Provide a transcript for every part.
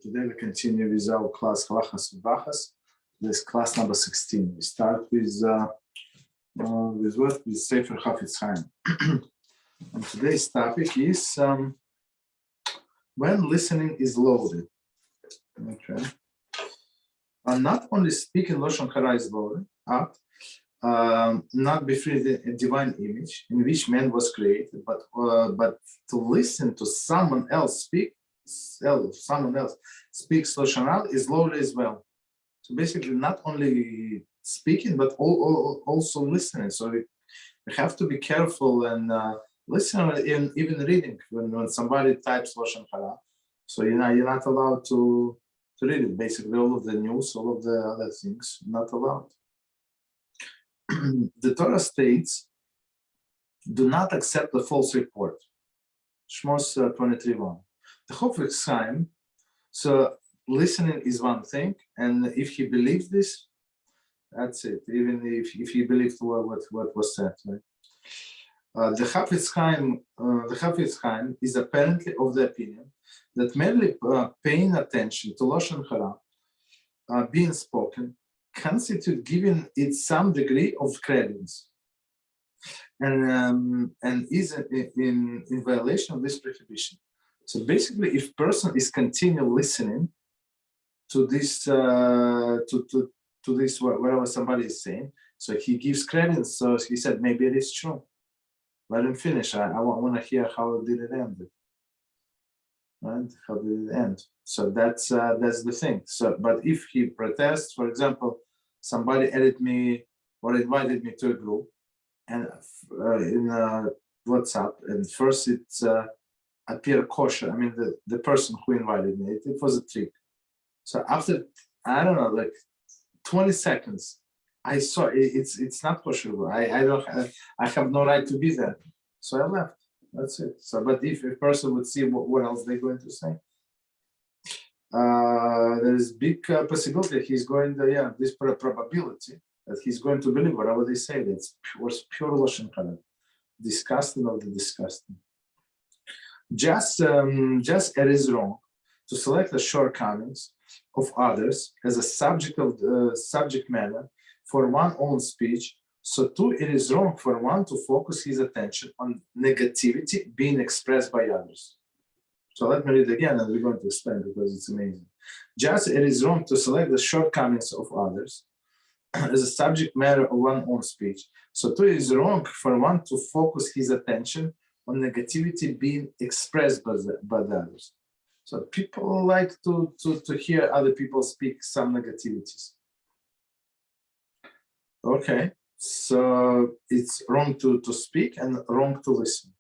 Today we continue with our class Halachos and Brachos. This class number 16. We start with what? With Sefer Chafetz Chaim. And today's topic is when listening is loaded. Okay. Not only speaking Lashon Hara is loaded out, not befitting a divine image in which man was created, but to listen to someone else speak. Someone else speaks Lashon Hara is loaded as well. So basically, not only speaking but also listening. So we have to be careful and listen, and even reading when somebody types Lashon Hara. So you're not allowed to read it. Basically, all of the news, all of the other things, not allowed. The Torah states, "Do not accept the false report." Shmos 23:1. The Chafetz Chaim, so listening is one thing, and if he believes this, that's it. Even if he believed what was said, right? The Chafetz Chaim is apparently of the opinion that merely paying attention to Lashon Hara being spoken constitute giving it some degree of credence, and is in violation of this prohibition. So basically, if person is continually listening to this this whatever somebody is saying, so he gives credence. So he said maybe it is true. Let him finish. I want to hear how did it end. Right? How did it end? So that's the thing. So, but if he protests, for example, somebody added me or invited me to a group, and in WhatsApp, and first it's appear kosher. I mean, the person who invited me, it was a trick. So after, I don't know, like 20 seconds, I saw it's not kosher. I have no right to be there. So I left. That's it. So, but if a person would see what else they're going to say, there is big possibility he's going to, this probability that he's going to believe whatever they say. That's pure Lashon Hara, disgusting of the disgusting. Just it is wrong to select the shortcomings of others as a subject matter for one's own speech. So too, it is wrong for one to focus his attention on negativity being expressed by others. So let me read again, and we're going to explain because it's amazing. Just it is wrong to select the shortcomings of others as a subject matter of one's own speech. So too, it is wrong for one to focus his attention on negativity being expressed by the others. So people like to hear other people speak some negativities. Okay, so it's wrong to speak and wrong to listen.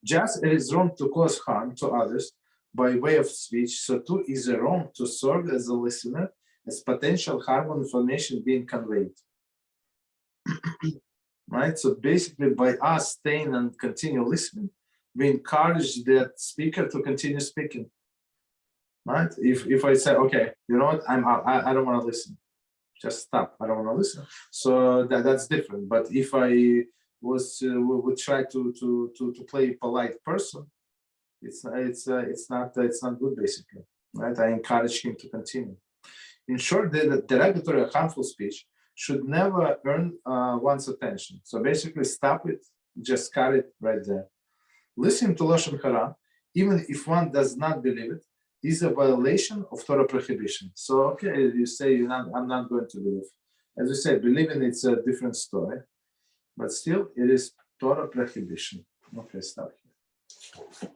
Just it is wrong to cause harm to others by way of speech, so too is it wrong to serve as a listener as potential harmful information being conveyed. Right, so basically by us staying and continue listening, we encourage that speaker to continue speaking. Right, if I say, okay, you know what, I'm out, I don't want to listen, just stop, I don't want to listen. So that's different. But if I would try to play a polite person, it's not good, basically. Right, I encourage him to continue. In short, the derogatory or harmful speech should never earn one's attention. So basically, stop it, just cut it right there. Listening to Lashon Hara, even if one does not believe it, is a violation of Torah prohibition. So, okay, you say I'm not going to believe. As you say, believing it's a different story, but still, it is Torah prohibition. Okay, stop here.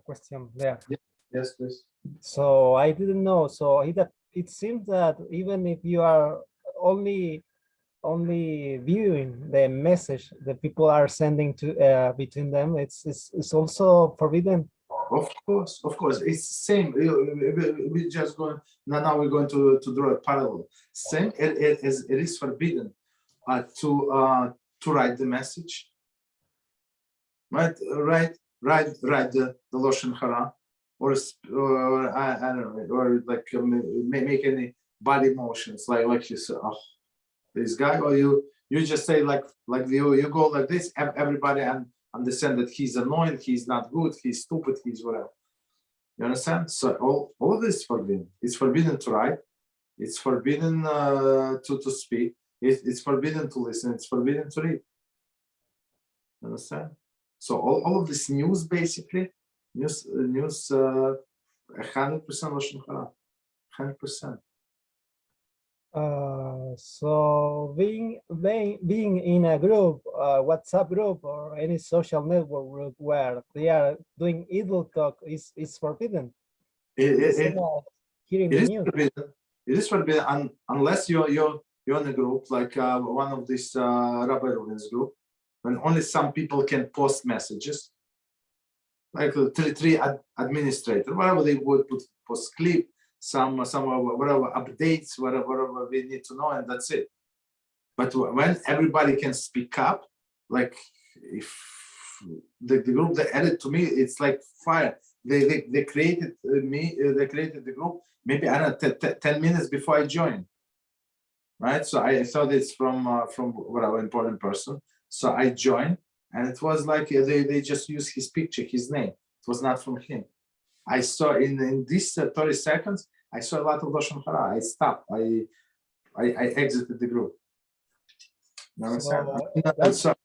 Question there. Yeah. Yes, please. So I didn't know. So it seems that even if you are only viewing the message that people are sending to between them, it's also forbidden. Of course, it's the same. We just going now. We're going to draw a parallel. Same as it is forbidden to write the message. Right, write the Lashon Hara, or I don't know, or like make any body motions like you say, oh, this guy, or you just say like you go like this, everybody understand that he's annoying, he's not good, he's stupid, he's whatever. You understand? So all of this is forbidden. It's forbidden to write. It's forbidden to speak. It's forbidden to listen. It's forbidden to read. You understand? So all of this news, basically, news 100% Lashon Hara, 100%. So being in a group, WhatsApp group or any social network group where they are doing evil talk is forbidden. Hearing the news. It is forbidden unless you're in a group like one of these Rabbi Reuven's group, when only some people can post messages, like three administrators, whatever they would post clip, some whatever updates, whatever we need to know, and that's it. But when everybody can speak up, like if the group that added to me, it's like fire. They created they created the group maybe I don't know 10 minutes before I joined, right? So I thought it's from whatever important person. So I joined, and it was like they just used his picture, his name. It was not from him. I saw in this 30 seconds, I saw a lot of Lashon Hara. I stopped. I exited the group. You understand? So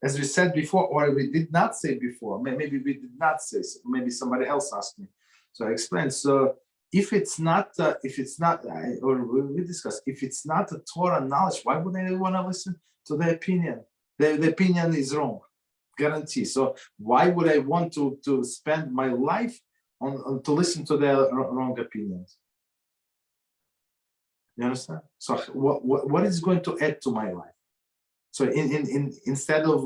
as we said before, or we did not say before, maybe we did not say, maybe somebody else asked me. So I explained. So if it's not, or we discussed, if it's not a Torah knowledge, why would I want to listen to the opinion? The opinion is wrong, guarantee. So why would I want to spend my life on to listen to the wrong opinions? You understand? So what is going to add to my life? So instead of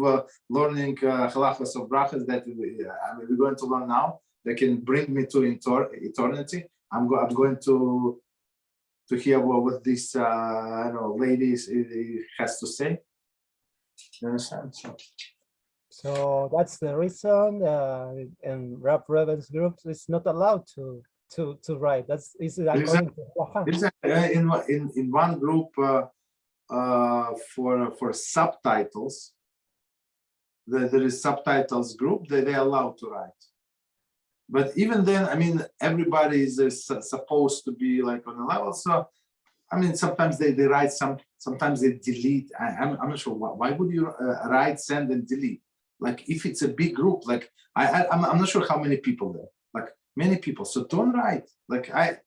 learning halachos of brachos that we're going to learn now, that can bring me to eternity, I'm going to hear what this lady has to say. You understand? So that's the reason, and Rabbi Reuven's group is not allowed to write. That's according to in one group for subtitles. There is subtitles group that they're allowed to write. But even then, I mean, everybody is supposed to be like on a level. So, I mean, sometimes they write, sometimes they delete. I'm not sure why would you write, send, and delete? Like if it's a big group, like I'm not sure how many people there, like many people. So don't write. Like I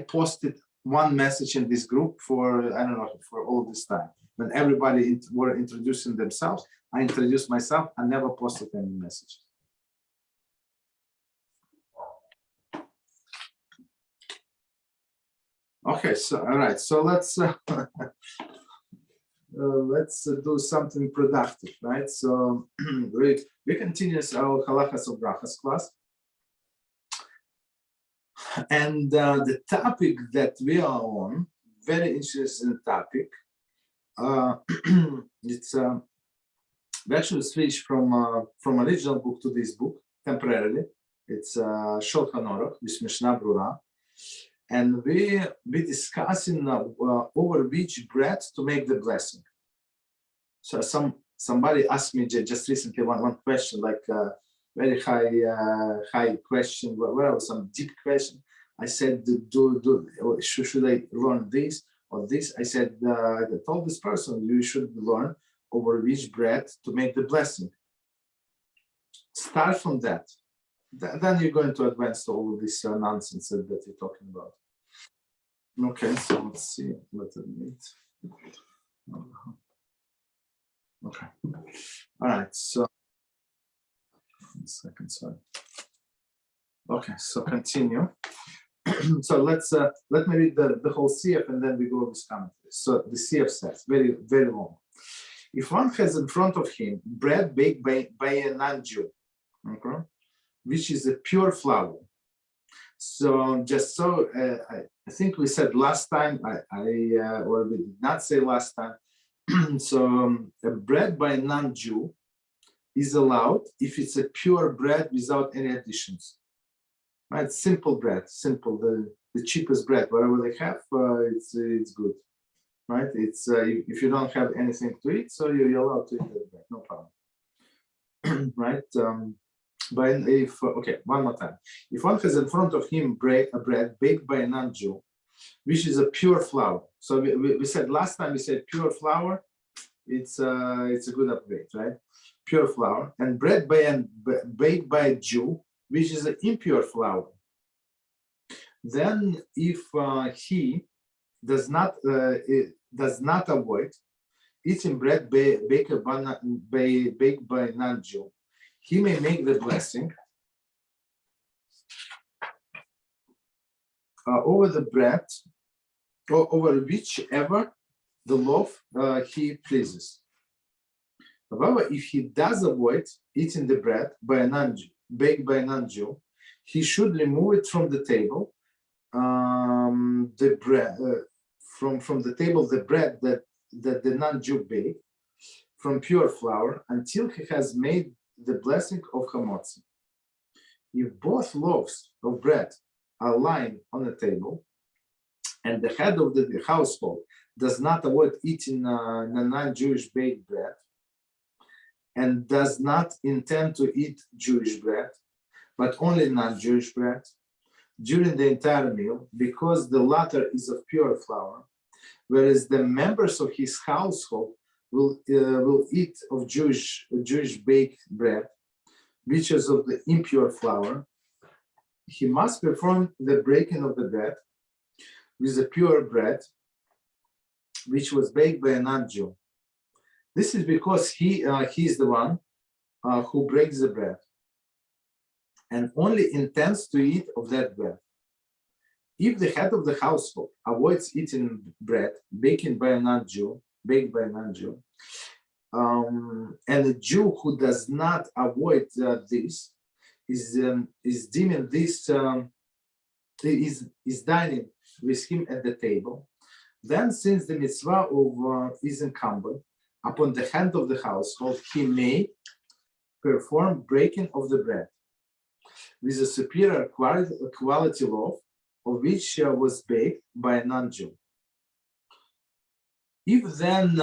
posted one message in this group for, I don't know, for all this time. When everybody were introducing themselves, I introduced myself. I never posted any messages. Okay, so all right, so let's do something productive, right? So we continue our halachos of brachos class, and the topic that we are on, very interesting topic. It's we actually switched from original book to this book temporarily. It's Shulchan Aruch, this Mishnah Brura. And we discussing over which bread to make the blessing. So somebody asked me just recently one question, like very high question, whatever, some deep question. I said, should I learn this or this? I said, I told this person, you should learn over which bread to make the blessing. Start from that. Then you're going to advance to all of this nonsense that you're talking about. Okay, so let's see. Let's admit. Okay. All right. So, 1 second. Sorry. Okay. So continue. So let me read the whole CF and then we go over this commentary. So the CF says very long. If one has in front of him bread baked by a non-Jew, okay, which is a pure flour. So just so I think we said last time, or we did not say last time. So a bread by a non-Jew is allowed if it's a pure bread without any additions. Right, simple bread, simple, the cheapest bread, whatever they have, it's good. Right, it's if you don't have anything to eat, so you're allowed to eat that bread, no problem. Right. But if okay, one more time. If one has in front of him bread baked by a non-Jew, which is a pure flour. So we said last time, we said pure flour. It's a good upgrade, right? Pure flour, and bread baked by a Jew, which is an impure flour. Then if he does not avoid eating bread baked by non-Jew, he may make the blessing over the bread, or over whichever the loaf he pleases. However, if he does avoid eating the bread by a non-Jew, baked by a non-Jew, he should remove it from the table, the bread from the table, the bread that the non-Jew baked from pure flour, until he has made the blessing of hamotzi. If both loaves of bread are lying on the table, and the head of the household does not avoid eating the non-Jewish baked bread, and does not intend to eat Jewish bread, but only non-Jewish bread during the entire meal, because the latter is of pure flour, whereas the members of his household will eat of Jewish baked bread, which is of the impure flour, he must perform the breaking of the bread with the pure bread, which was baked by a non-Jew. This is because he is the one who breaks the bread and only intends to eat of that bread. If the head of the household avoids eating bread baked by a non-Jew, and a Jew who does not avoid this is deeming this is dining with him at the table, then since the mitzvah is incumbent upon the hand of the household, he may perform breaking of the bread with a superior quality loaf, of which was baked by a non-Jew. If then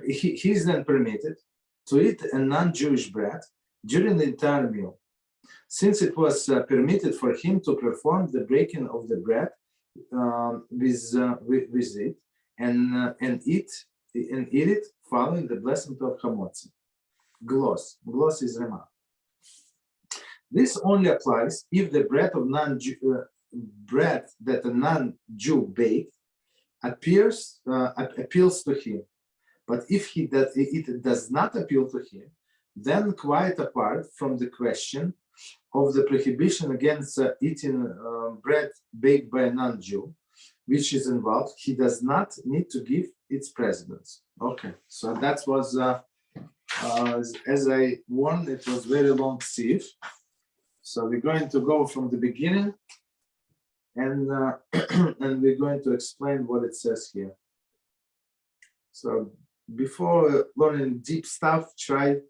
he is then permitted to eat a non-Jewish bread during the entire meal, since it was permitted for him to perform the breaking of the bread with it and eat it following the blessing of hamotzi. Gloss is remark. This only applies if the bread of bread that a non-Jew baked appeals to him. But if it does not appeal to him, then quite apart from the question of the prohibition against eating bread baked by a non-Jew, which is involved, he does not need to give its precedence. Okay, so that was, as I warned, it was very long sieve. So we're going to go from the beginning, and and we're going to explain what it says here. So before learning deep stuff, try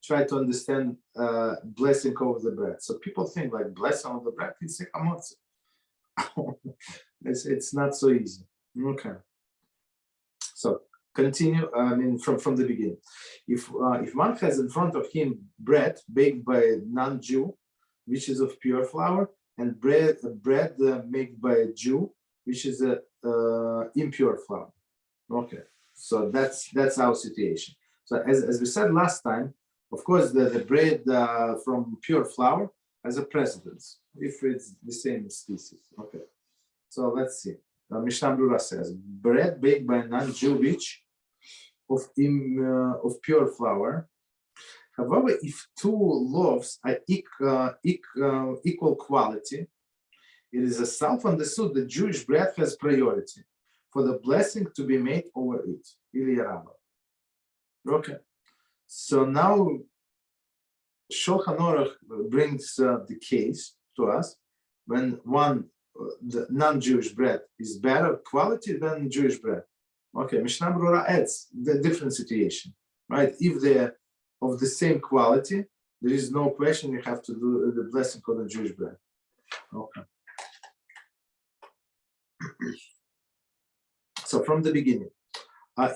to understand blessing over the bread. So people think like blessing over the bread is a hamotzi. It's not so easy. Okay. So continue. I mean, from the beginning. If one has in front of him bread baked by a non-Jew, which is of pure flour, and bread made by a Jew, which is a impure flour. Okay. So that's our situation. So as we said last time, of course, the bread from pure flour has a precedence if it's the same species. Okay. So let's see. Mishnah Brura says, bread baked by a non-Jew, which of pure flour. However, if two loaves are equal quality, it is a self-understood that Jewish bread has priority for the blessing to be made over it. Okay. So now Shulchan Aruch brings the case to us when the non-Jewish bread is better quality than Jewish bread. Okay, Mishnah Brura adds the different situation, right? If they're of the same quality, there is no question you have to do the blessing on the Jewish bread. Okay. So from the beginning,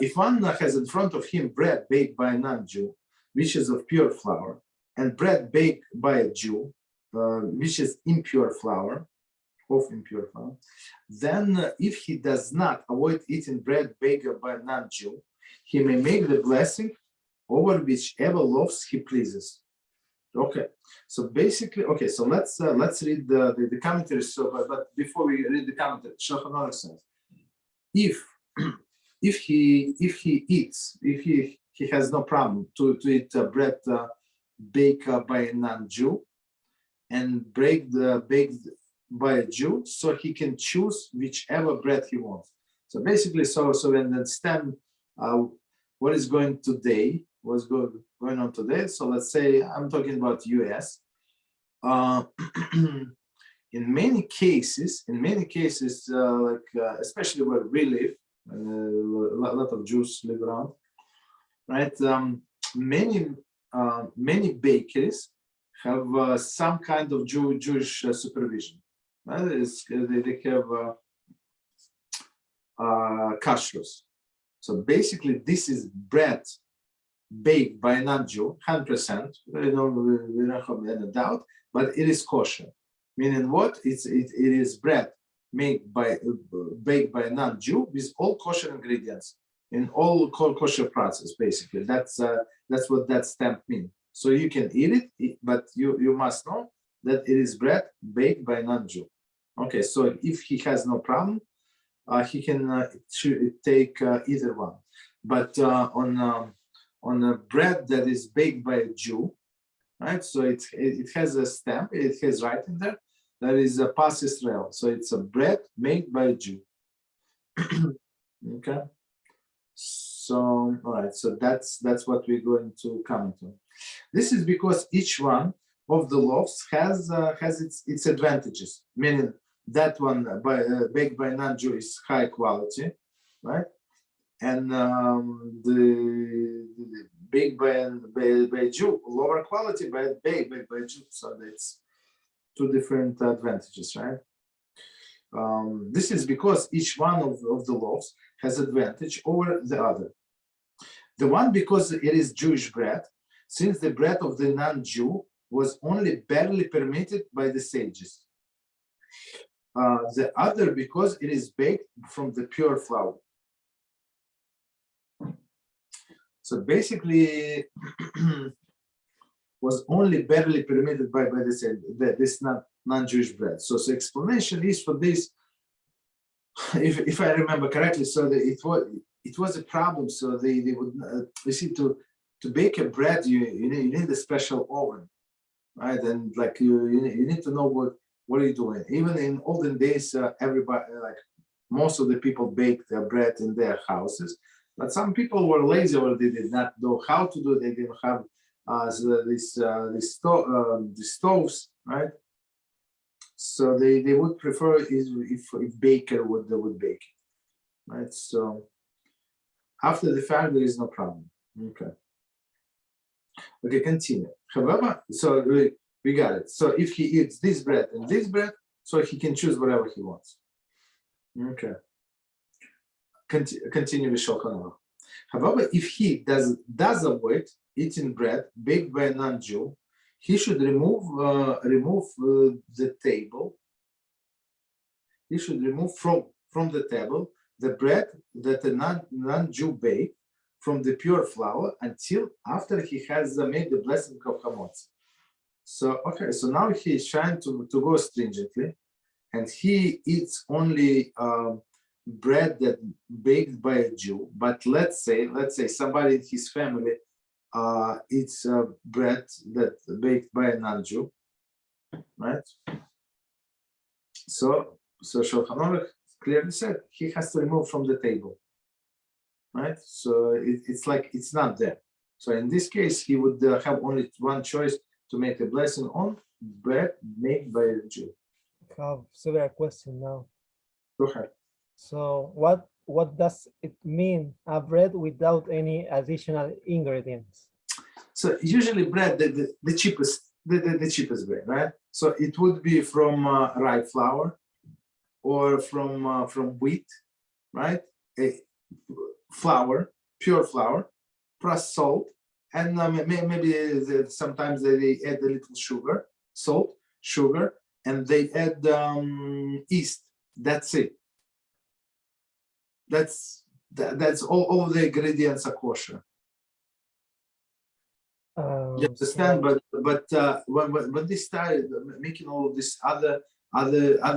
if one has in front of him bread baked by a non-Jew, which is of pure flour, and bread baked by a Jew, which is impure flour, then if he does not avoid eating bread baked by a non-Jew, he may make the blessing over whichever loaves he pleases. Okay, so basically, okay, so let's read the commentary. So, but before we read the commentary, Shulchan Aruch says, if he has no problem to eat bread baked by a non-Jew and baked by a Jew, so he can choose whichever bread he wants. So basically, so we understand what is going today, what's going on today. So let's say I'm talking about US. In many cases, especially where we live, a lot of Jews live around, right? Many bakeries have some kind of Jewish supervision. Right? They have kashrus. So basically, this is bread baked by a non-Jew, 100%. We don't have any doubt, but it is kosher. Meaning what? It is bread baked by a non-Jew with all kosher ingredients in all kosher process. Basically, that's what that stamp means. So you can eat it, but you must know that it is bread baked by a non-Jew. Okay, so if he has no problem, he can take either one. But on a bread that is baked by a Jew, right? So it has a stamp. It has writing there that is a Pas Israel. So it's a bread made by a Jew. Okay. So all right. So that's what we're going to comment on. This is because each one of the loaves has its advantages. Meaning that one baked by non-Jew is high quality, right? And the baked by a Jew, lower quality, but baked by a Jew. So that's two different advantages, right? This is because each one of the loaves has advantage over the other. The one because it is Jewish bread, since the bread of the non-Jew was only barely permitted by the sages. The other because it is baked from the pure flour. So basically, was only barely permitted by the sages, this non-Jewish bread. So explanation is for this, if I remember correctly, so it was a problem. So they would you see to bake a bread you need a special oven, right? And like you need to know what are you doing. Even in olden days, everybody, like most of the people baked their bread in their houses, but some people were lazy or they did not know how to do it. They didn't have these stoves, right? So they would prefer if baker would bake it, right? So after the fact, there is no problem. Okay, continue. However, so we got it. So if he eats this bread and this bread, so he can choose whatever he wants. Okay. Continue with Shulchan Aruch. However, if he does avoid eating bread baked by a non-Jew, he should remove the table. He should remove from the table the bread that a non-Jew baked from the pure flour until after he has made the blessing of Hamotz. So okay, so now he is trying to go stringently, and he eats only bread that baked by a Jew. But let's say somebody in his family eats bread that baked by a non-Jew, right? So Shulchan Aruch clearly said he has to remove from the table, right? So it's like it's not there. So in this case, he would have only one choice to make a blessing on bread made by a Jew. I have several questions now. Go ahead. So what does it mean, a bread without any additional ingredients? So usually bread, the cheapest bread, right? So it would be from rye flour or from wheat, right? Flour, pure flour, plus salt and maybe sometimes they add a little sugar, salt, sugar, and they add yeast. That's it. That's all the ingredients are kosher. You understand? But when they started making all of this other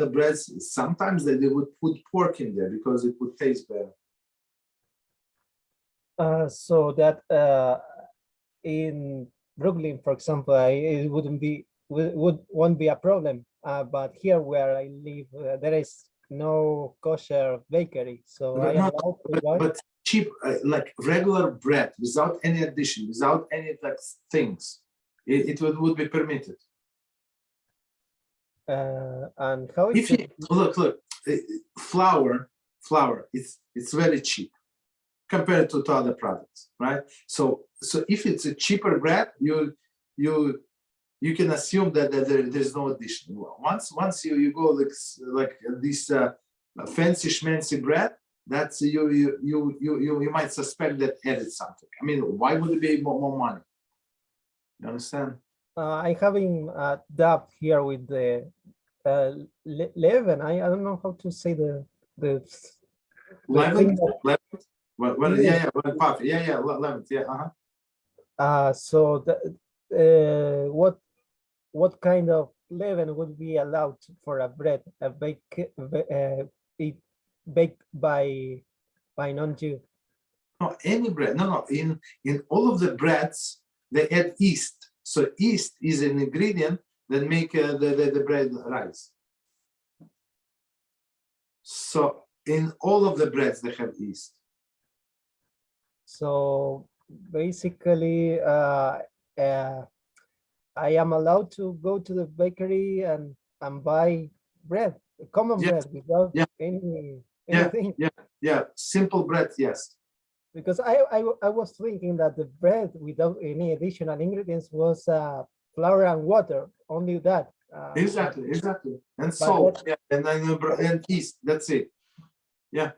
breads, sometimes they would put pork in there because it would taste better. So that in Brooklyn, for example, it won't be a problem. But here where I live, there is no kosher bakery, so I am allowed to buy. But cheap, like regular bread, without any addition, without any like things, it would be permitted. And how is if you look, flour, it's very cheap compared to other products, right? So if it's a cheaper bread, you can assume that there's no addition. Once you go like this fancy schmancy bread, that's you might suspect that added something. I mean, why would it be more money? You understand? I having a doubt here with the leaven. I don't know how to say the leaven. So what kind of leaven would be allowed for a bread, baked by non-Jew? No, any bread. No. In all of the breads, they add yeast. So yeast is an ingredient that make the bread rise. So in all of the breads, they have yeast. So basically, I am allowed to go to the bakery and buy bread, common bread, without anything. Yeah. Simple bread, yes. Because I was thinking that the bread without any additional ingredients was flour and water, only that. Exactly. And salt, and yeast. That's it. Yeah,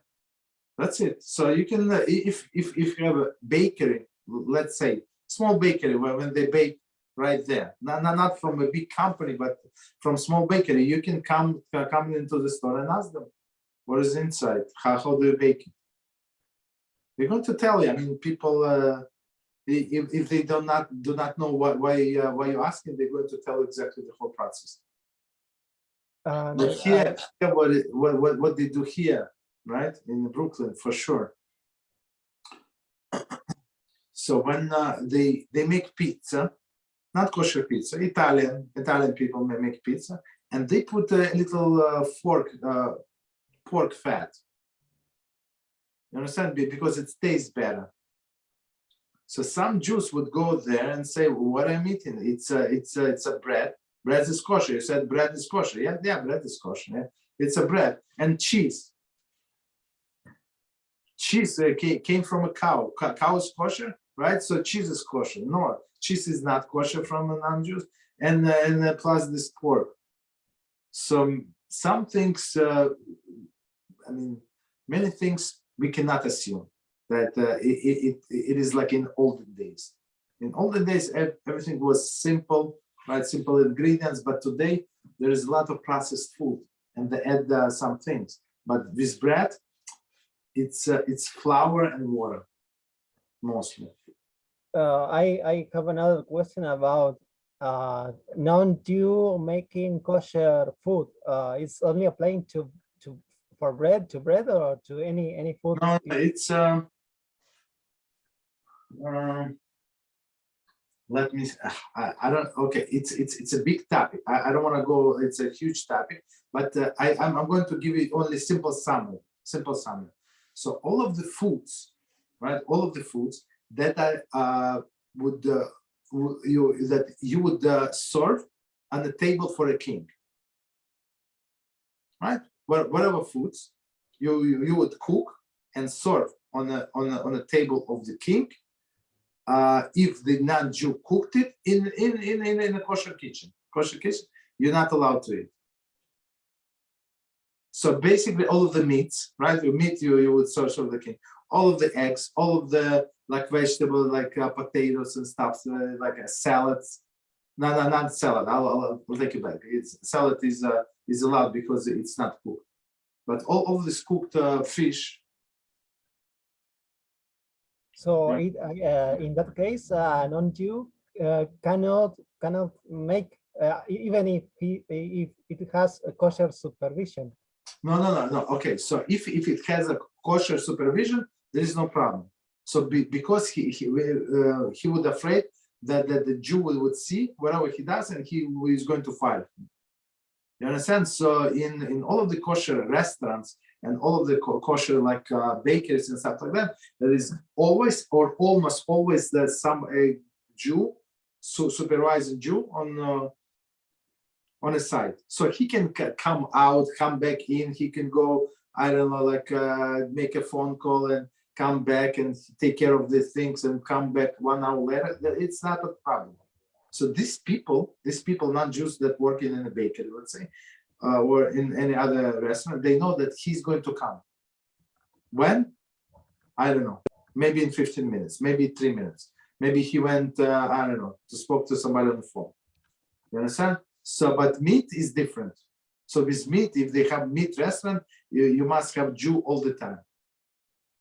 that's it. So you can, if you have a bakery, let's say small bakery, when they bake right there, not from a big company, but from small bakery, you can come into the store and ask them what is inside. How do you bake it? They're going to tell you. I mean, people, if they do not know why you're asking, they're going to tell exactly the whole process. But here, what they do here, right, in Brooklyn, for sure. So when they make pizza, not kosher pizza, Italian people may make pizza, and they put a little pork fat. You understand? Because it tastes better. So some Jews would go there and say, well, "What I'm eating? It's a bread. Bread is kosher." You said bread is kosher. Yeah, bread is kosher. Yeah? It's a bread and cheese. Cheese came from a cow. Cow is kosher, right? So cheese is kosher. No, cheese is not kosher from non-Jews, and plus this pork. So some things, I mean, many things we cannot assume that it is like in olden days. In olden days, everything was simple, right? Simple ingredients. But today there is a lot of processed food, and they add some things. But this bread, it's flour and water mostly. I have another question about non-Jew making kosher food. It's only applying to bread or to any food? No, it's let me. I don't. Okay, it's a big topic. I don't want to go. It's a huge topic, but I'm going to give you only simple summary. So all of the foods, right? All of the foods that you would serve on the table for a king, right? Whatever foods you would cook and serve on a table of the king, if the non-Jew cooked it in a kosher kitchen, you're not allowed to eat. So basically, all of the meats, right? Your meat you would serve the king. All of the eggs, all of the like vegetables, like potatoes and stuff, like salads. No, not salad. I'll take it back. Salad is allowed because it's not cooked. But all of this cooked fish. So in that case, a non-Jew cannot make even if it has a kosher supervision. No. Okay, so if it has a kosher supervision, there is no problem. So because he would afraid that the Jew would see whatever he does and he is going to fire him. You understand? So in all of the kosher restaurants and all of the kosher like bakeries and stuff like that, there is always or almost always there's some Jew, supervising Jew on a side. So he can come out, come back in. He can go, I don't know, like make a phone call and come back and take care of the things and come back 1 hour later. It's not a problem. So these people, non-Jews that work in a bakery, let's say, or in any other restaurant, they know that he's going to come. When? I don't know. Maybe in 15 minutes, maybe 3 minutes. Maybe he went, I don't know, to spoke to somebody on the phone. You understand? So, but meat is different. So with meat, if they have meat restaurant, you must have Jew all the time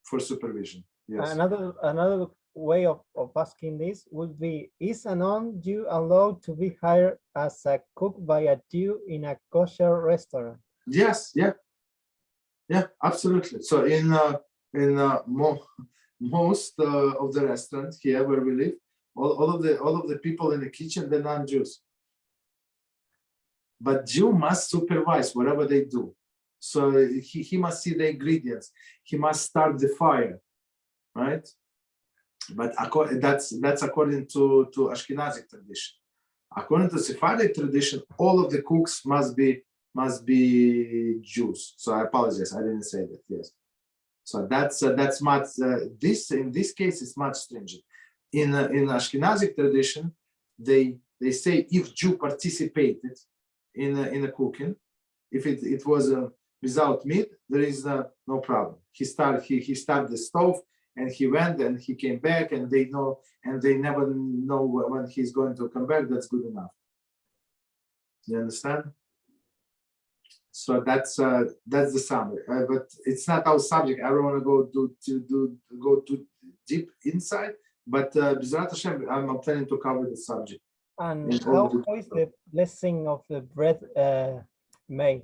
for supervision. Yes. Another way of asking this would be, is a non-Jew allowed to be hired as a cook by a Jew in a kosher restaurant? Yes, yeah, absolutely. So in most of the restaurants here where we live, all of the people in the kitchen, they're non-Jews. But Jew must supervise whatever they do. So he must see the ingredients. He must start the fire, right? But that's according to Ashkenazic tradition. According to Sephardic tradition, all of the cooks must be Jews. So I apologize, I didn't say that. Yes. So that's much. In this case, it's much stringent. In Ashkenazic tradition, they say if Jew participated in the cooking, if it was without meat, there is no problem. He started the stove and he went and he came back, and they know, and they never know when he's going to come back. That's good enough. You understand? So that's the summary. But it's not our subject. I don't want to go too deep inside. But BeEzrat HaShem, I'm planning to cover the subject. And how is the blessing of the bread made?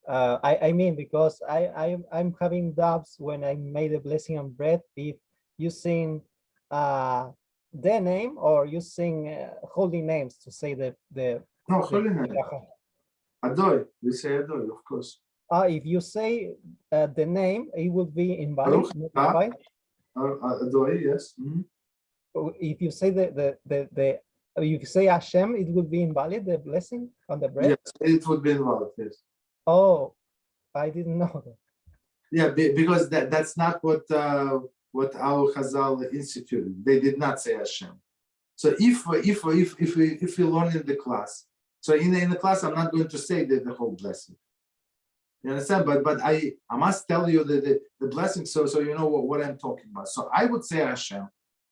I mean, because I'm having doubts when I made the blessing on bread, if using the name or using holy names to say the holy name. Adoy, we say Adoy, of course. If you say the name, it would be invalid. Adoy, yes. Mm-hmm. If you say if you say Hashem, it would be invalid, the blessing on the bread? Yes, it would be invalid, yes. Oh, I didn't know that. Yeah, because that's not what our Chazal instituted. They did not say Hashem. So if we learn in the class, so in the class, I'm not going to say the whole blessing. You understand? But I must tell you the blessing, so you know what I'm talking about. So I would say Hashem,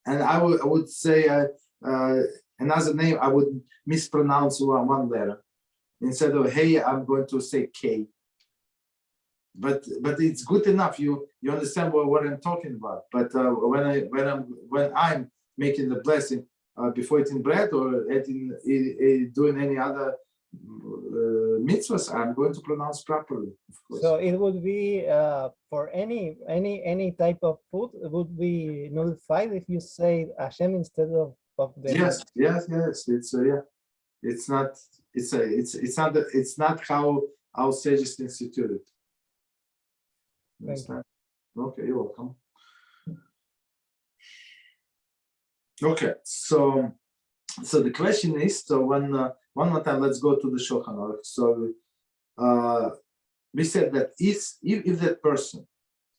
and I would say another name. I would mispronounce one letter. Instead of hey, I'm going to say K. But it's good enough. You understand what I'm talking about. But when I'm making the blessing before eating bread or doing any other mitzvahs, I'm going to pronounce properly. Of course. So it would be for any type of food, it would be nullified if you say Hashem instead of the. Yes. It's yeah. It's not how our sages instituted. Okay, you're welcome. Okay, so the question is, so one more time, let's go to the Shulchan Aruch. So we said that if that person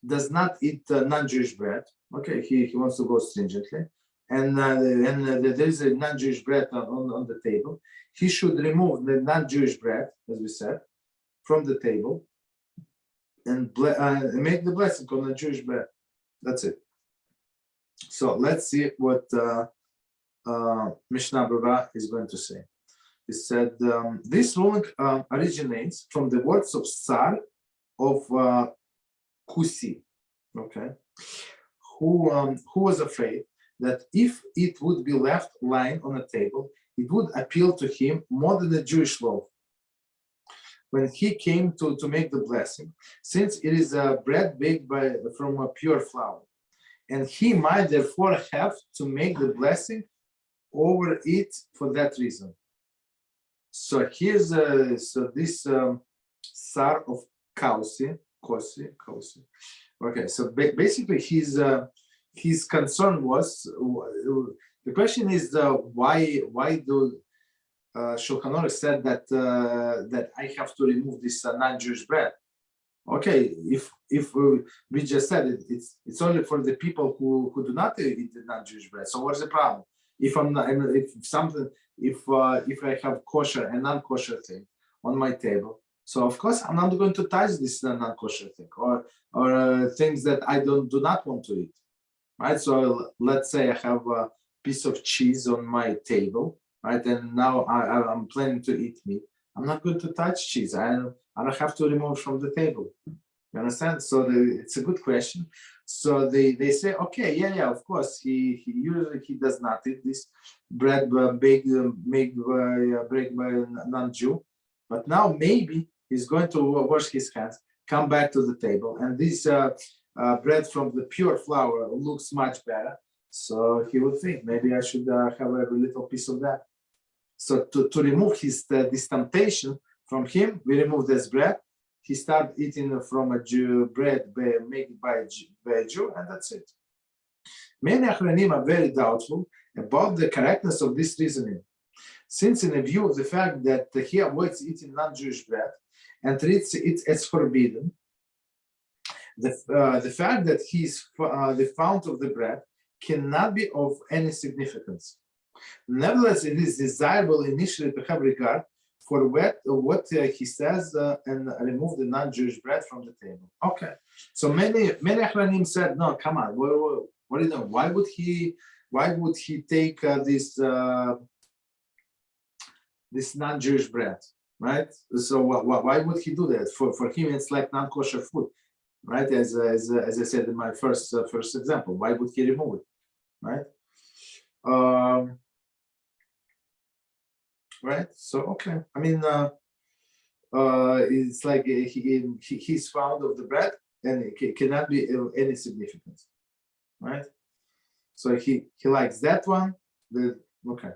does not eat non-Jewish bread, okay, he wants to go stringently, and there is a non-Jewish bread on the table, he should remove the non-Jewish bread, as we said, from the table and make the blessing on the Jewish bread. That's it. So let's see what Mishnah Berurah is going to say. He said, this ruling originates from the words of Tsar of Kusi, okay, who was afraid that if it would be left lying on a table, it would appeal to him more than a Jewish law. When he came to make the blessing, since it is bread baked from a pure flour, and he might therefore have to make the blessing over it for that reason. So here's this Tsar of Kosi. Okay, so basically his concern was, the question is why do Shulchan Aruch said that that I have to remove this non-Jewish bread. Okay, if we just said it, it's only for the people who do not eat the non-Jewish bread. So what's the problem? If I'm not, if I have kosher and non-kosher thing on my table, so of course I'm not going to touch this non-kosher thing or things that I do not want to eat, right? So let's say I have a piece of cheese on my table, right? And now I'm planning to eat meat. I'm not going to touch cheese. I don't have to remove from the table. You understand? So it's a good question. So they say, okay, yeah, of course, he usually does not eat this bread baked made by non-Jew, but now maybe he's going to wash his hands, come back to the table, and this bread from the pure flour looks much better. So he would think maybe I should have a little piece of that. So to remove this temptation from him, we remove this bread. He started eating from a Jew bread made by a Jew, and that's it. Many Achronim are very doubtful about the correctness of this reasoning, since in view of the fact that he avoids eating non-Jewish bread and treats it as forbidden, the fact that he is the fount of the bread cannot be of any significance. Nevertheless, it is desirable initially to have regard for what he says and remove the non-Jewish bread from the table. Okay, so many Achronim said, no, come on, what do you know? Why would he take this non-Jewish bread, right? So why would he do that? For him, it's like non-kosher food, right? As I said in my first example, why would he remove it, right? Right. So okay. I mean, it's like he's fond of the bread, and it cannot be of any significance, right? So he likes that one. Okay.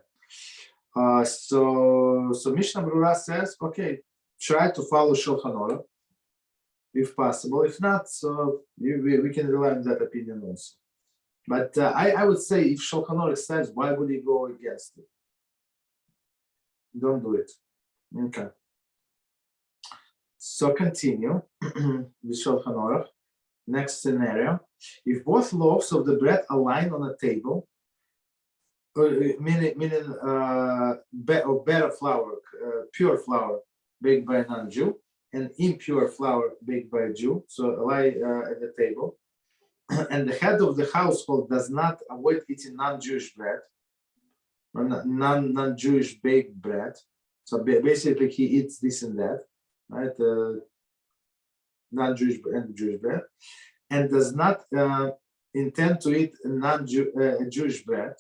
So Mishnah Berurah says, okay, try to follow Shulchan Aruch if possible. If not, so we can rely on that opinion also. But I would say if Shulchan Aruch says, why would he go against it? Don't do it. Okay. So continue with Shulchan Aruch. Next scenario: if both loaves of the bread are lying on a table, meaning better flour, pure flour baked by a non-Jew, and impure flour baked by a Jew, so lie at the table, and the head of the household does not avoid eating non-Jewish bread, non-Jewish baked bread. So basically he eats this and that, right? Non-Jewish and Jewish bread, and does not intend to eat non-Jewish bread,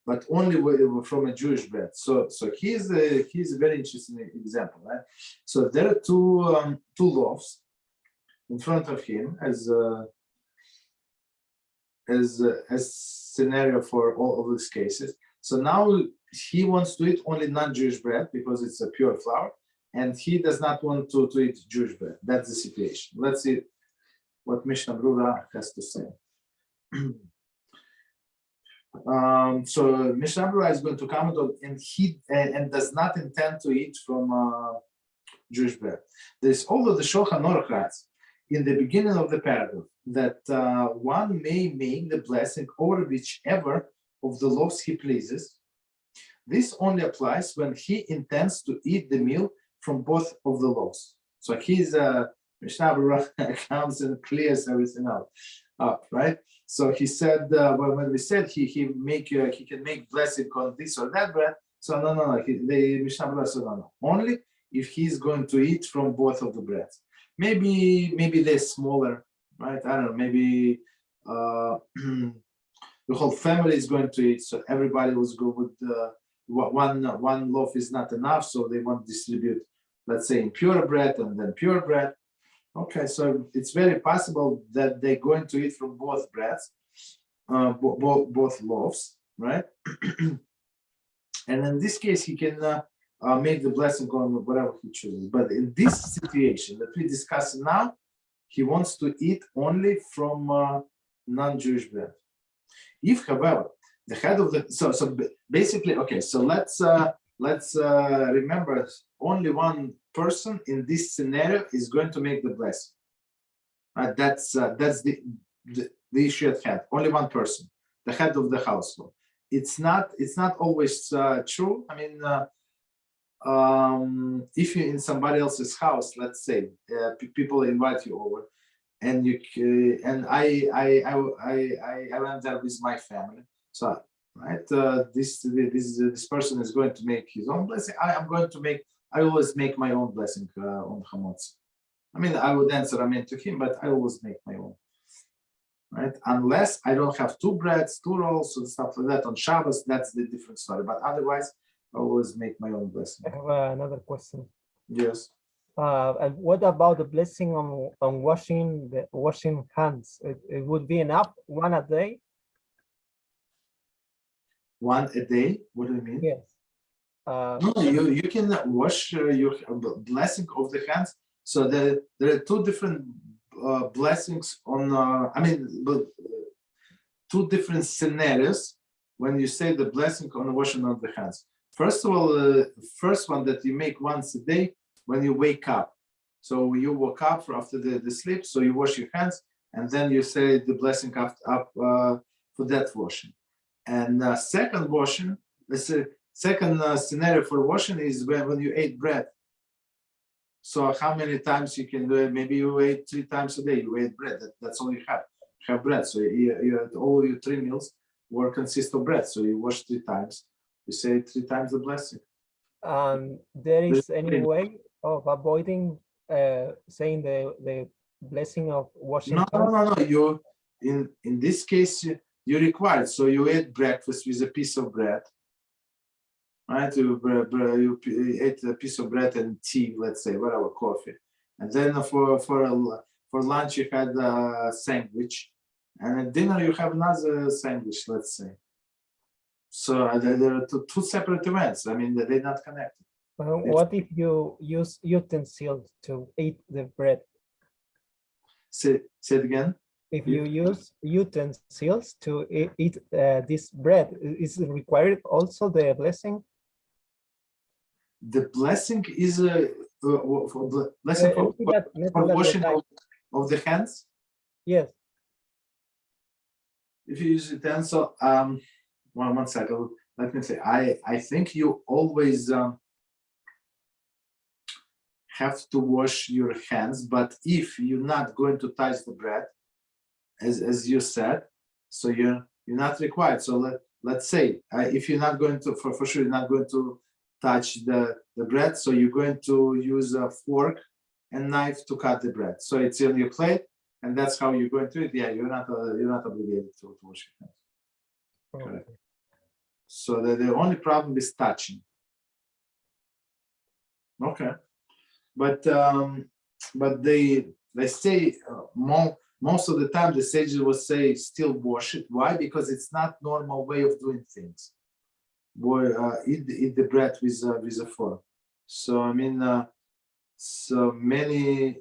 but only from a Jewish bread. So he's a very interesting example, right? So there are two loaves in front of him as scenario for all of these cases. So now he wants to eat only non-Jewish bread because it's a pure flour, and he does not want to eat Jewish bread. That's the situation. Let's see what Mishnah Berurah has to say. So Mishnah Berurah is going to comment on, and does not intend to eat from Jewish bread. There's although the Shulchan Aruch writes in the beginning of the paragraph that one may make the blessing over whichever of the loaves he pleases. This only applies when he intends to eat the meal from both of the loaves. So his Mishnah Berurah comes and clears everything out. up, right? So he said, when we said he can make blessing on this or that bread. So no. The Mishnah Berurah said no. Only if he's going to eat from both of the breads. Maybe they're smaller, right? I don't know. Maybe the whole family is going to eat, so everybody was go with one loaf is not enough, so they want to distribute, let's say, impure bread and then pure bread. Okay, so it's very possible that they're going to eat from both breads, both loaves, right? And in this case, he can make the blessing on whatever he chooses. But in this situation that we discuss now, he wants to eat only from non-Jewish bread. If, however, the head of the so basically, okay, so let's remember only one person in this scenario is going to make the blessing. Right? That's the issue at hand. Only one person, the head of the household. It's not always true. I mean, if you're in somebody else's house, let's say people invite you over, and I went there with my family. So right, this person is going to make his own blessing. I always make my own blessing on Hamotz. I mean, I would answer amen to him, but I always make my own. Right, unless I don't have two breads, two rolls, and stuff like that on Shabbos, that's the different story. But otherwise, I always make my own blessing. I have another question. Yes. And what about the blessing on washing hands? It would be enough, one a day? One a day? What do you mean? Yes. No, you can wash your blessing of the hands. So there are two different blessings on. Two different scenarios when you say the blessing on the washing of the hands. First of all, first one that you make once a day when you wake up. So you woke up after the sleep, so you wash your hands, and then you say the blessing up for that washing. And second washing, second scenario for washing is when you ate bread. So how many times you can do it? Maybe you ate 3 times a day. You ate bread. That's all you have bread. So you all your 3 meals will consist of bread. So you wash 3 times. You say 3 times the blessing. There is any way of avoiding saying the blessing of washing hands? No. You in this case you required. So you ate breakfast with a piece of bread. Right, you ate a piece of bread and tea, let's say, whatever, coffee, and then for lunch you had a sandwich, and at dinner you have another sandwich, let's say. So there are two separate events. I mean, they're not connected. What if you use utensils to eat the bread? Say it again. If you use utensils to eat this bread, is it required also the blessing? The blessing is blessing for washing of the hands. Yes. If you use utensil, one second. Let me say, I think you always have to wash your hands, but if you're not going to touch the bread, as you said, so you're not required. So let's say if you're not going to, for sure, you're not going to touch the bread, so you're going to use a fork and knife to cut the bread. So it's on your plate, and that's how you're going to do it. Yeah, you're not obligated to wash your hands. Correct. So the only problem is touching. Okay, but they say most of the time the sages will say still wash it. Why? Because it's not normal way of doing things. Eat the bread with a fork. So I mean, so many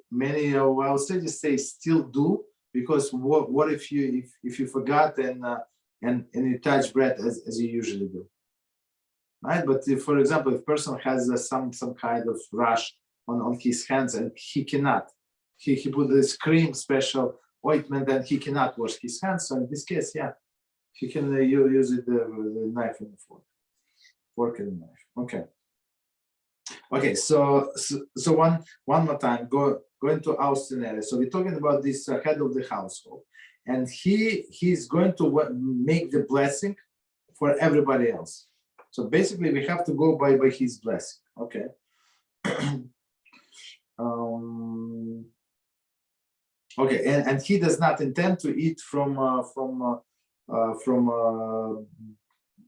our sages say still do, because what if you forgot and you touch bread as you usually do, right? But if, for example, if person has some kind of rash on his hands and he cannot, he put this cream special ointment and he cannot wash his hands. So in this case, yeah, he can use it the knife and the fork. Fork and knife. Okay. So one more time, go into our scenario. So we're talking about this head of the household, and he's going to make the blessing for everybody else. So basically, we have to go by his blessing. Okay. Okay, and he does not intend to eat from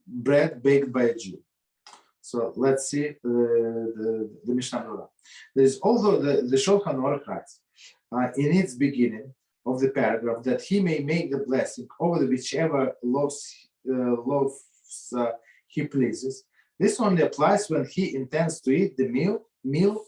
bread baked by a Jew. So let's see the Mishnah Torah. There is also the Shulchan Aruch writes in its beginning of the paragraph that he may make the blessing over whichever loaves he pleases. This only applies when he intends to eat the meal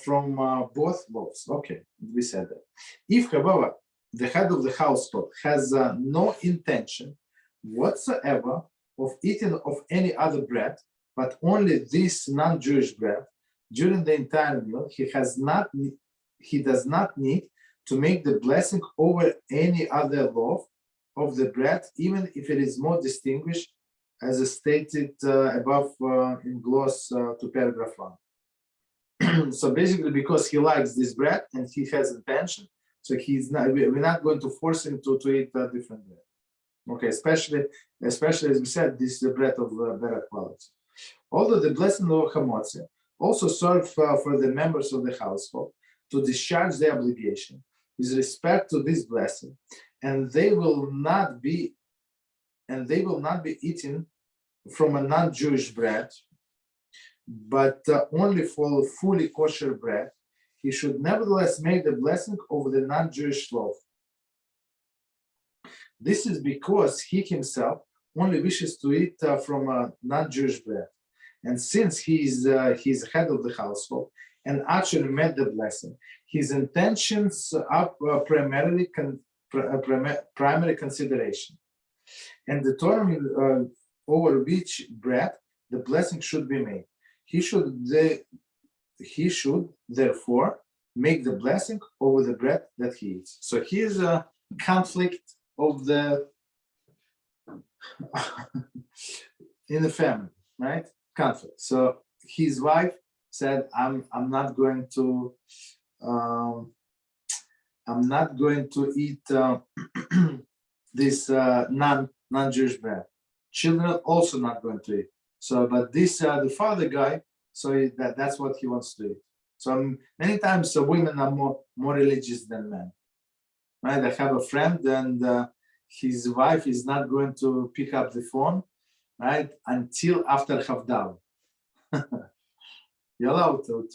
from both loaves. Okay, we said that. If, however, the head of the household has no intention whatsoever of eating of any other bread, but only this non-Jewish bread during the entire meal, he does not need to make the blessing over any other loaf of the bread, even if it is more distinguished, as stated above in gloss to paragraph 1. So basically, because he likes this bread and he has intention, so we're not going to force him to eat a different bread. Okay, especially as we said, this is the bread of better quality. Although the blessing of Hamotzi also serve for the members of the household to discharge their obligation with respect to this blessing, and they will not be eaten from a non-Jewish bread, but only for fully kosher bread, he should nevertheless make the blessing over the non-Jewish loaf. This is because he himself only wishes to eat from a non-Jewish bread. And since he's head of the household and actually made the blessing, his intentions are primary consideration. And the Torah over which bread the blessing should be made. He should therefore make the blessing over the bread that he eats. So here's a conflict of the in the family, right? Conflict. So his wife said, I'm not going to eat this non-Jewish bread. Children also not going to eat. So, but this the father guy, so that's what he wants to eat. So many times women are more religious than men, right? I have a friend and his wife is not going to pick up the phone, right, until after Havdalah. You're allowed to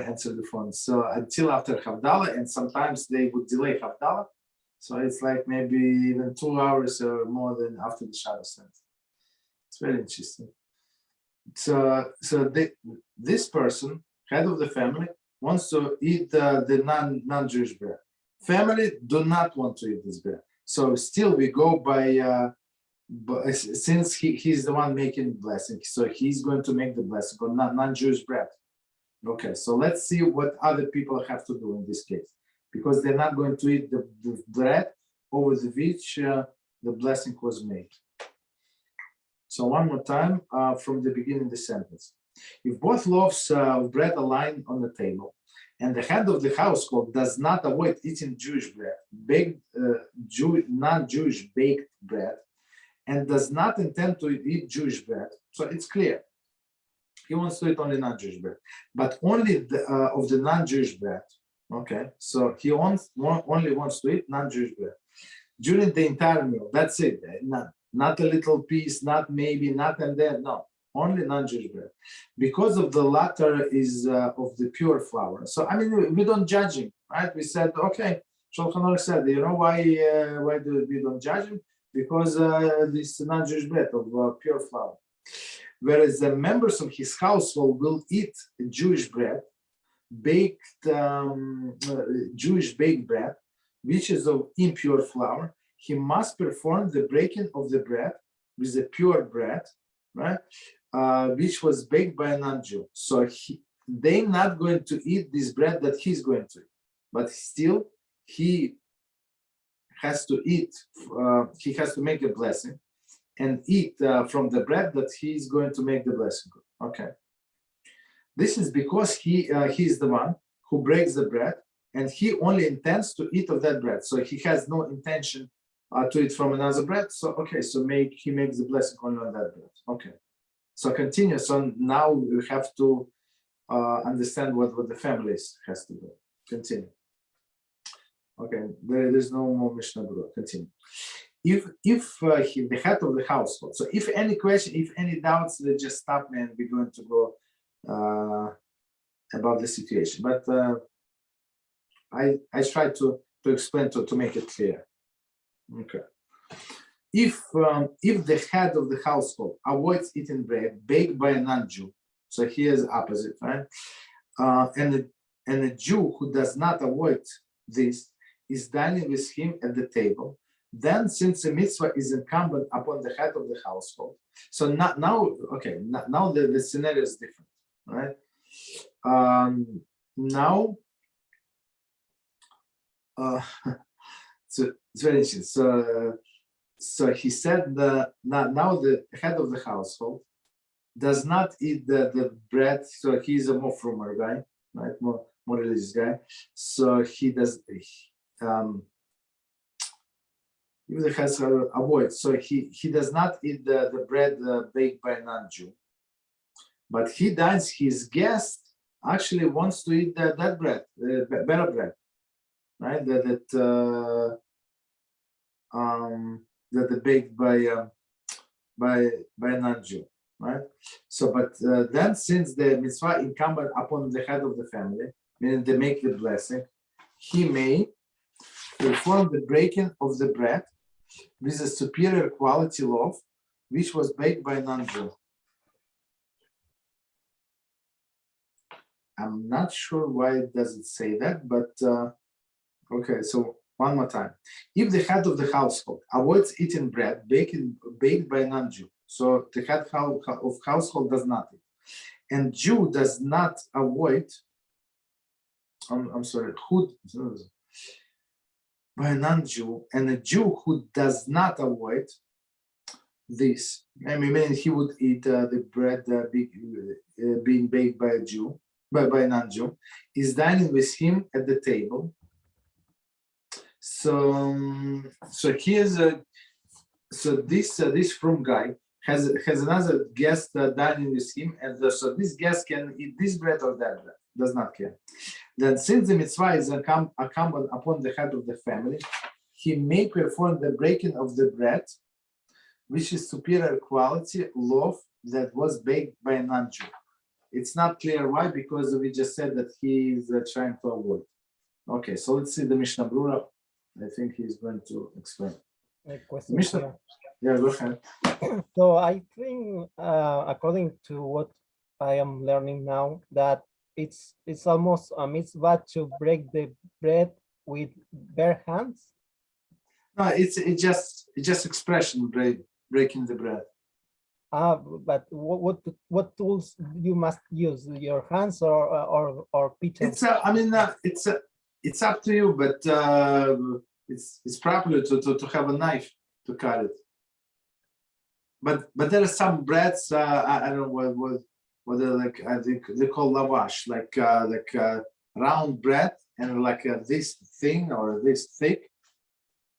answer the phone. So until after Havdalah, and sometimes they would delay Havdalah. So it's like maybe even 2 hours or more than after the Shabbos. It's very interesting. So this person, head of the family, wants to eat the non-Jewish bread. Family do not want to eat this bread. So still we go by, since he's the one making the blessing, so he's going to make the blessing on non-Jewish bread. Okay, so let's see what other people have to do in this case, because they're not going to eat the bread over the which the blessing was made. So one more time from the beginning of the sentence. If both loaves of bread are lying on the table, and the head of the household does not avoid eating Jewish bread, non-Jewish baked bread, and does not intend to eat Jewish bread, so it's clear. He wants to eat only non-Jewish bread, but only of the non-Jewish bread. Okay, so he only wants to eat non-Jewish bread during the entire meal. That's it. Not a little piece, not maybe, not and then. No, only non-Jewish bread, because of the latter is of the pure flour. So I mean, we don't judge him, right? We said, okay. Shulchan Aruch said, you know why do we don't judge him? Because this non-Jewish bread of pure flour. Whereas the members of his household will eat Jewish bread, Jewish baked bread, which is of impure flour. He must perform the breaking of the bread with the pure bread, right, which was baked by a non-Jew. So they're not going to eat this bread that he's going to eat, but still he has to eat. He has to make a blessing and eat from the bread that he's going to make the blessing. Okay. This is because he's the one who breaks the bread and he only intends to eat of that bread. So he has no intention to eat from another bread. So okay, so he makes the blessing only on that bread. Okay, so continue. So now we have to understand what the family has to do. Continue. Okay, there's no more Mishnah Berurah. Continue. If the head of the household. So if any question, if any doubts, they just stop me and we're going to go about the situation. But I try to explain to make it clear. Okay. If the head of the household avoids eating bread baked by a non-Jew, so here's the opposite, right? And a Jew who does not avoid this is dining with him at the table, then since the mitzvah is incumbent upon the head of the household, so now the scenario is different, right? Now so it's very interesting. So he said now the head of the household does not eat the bread. So he's a more frumer guy, right? More religious guy. So he does. Even the has avoid. So he does not eat the bread baked by a non-Jew, but he dines his guest. Actually wants to eat that bread, better bread, right? That baked by a non-Jew, right? So, but then since the mitzvah incumbent upon the head of the family, meaning they make the blessing, he may perform the breaking of the bread with a superior quality loaf, which was baked by a non-Jew. I'm not sure why it doesn't say that, but okay, so one more time. If the head of the household avoids eating bread baked by a non-Jew, so the head of household does not eat, and Jew does not avoid, by a non-Jew, and a Jew who does not avoid this, I mean, he would eat the bread being baked by a Jew, by a non-Jew, is dining with him at the table. So here's this from guy has another guest dining with him, and so this guest can eat this bread or that bread, does not care. Then since the mitzvah is incumbent upon the head of the family, he may perform the breaking of the bread, which is superior quality loaf that was baked by a non-Jew. It's not clear why, because we just said that he is trying to avoid. Okay, so let's see the Mishnah Berurah. I think he's going to explain. Mishnah, yeah, go ahead. So I think, according to what I am learning now, that it's almost a mitzvah to break the bread with bare hands. No, it's just expression, breaking the bread. But what tools you must use? Your hands or pitchers? It's up to you, but it's proper to have a knife to cut it. But there are some breads. I don't know what they're like. I think they call lavash, like round bread, and like this thin or this thick.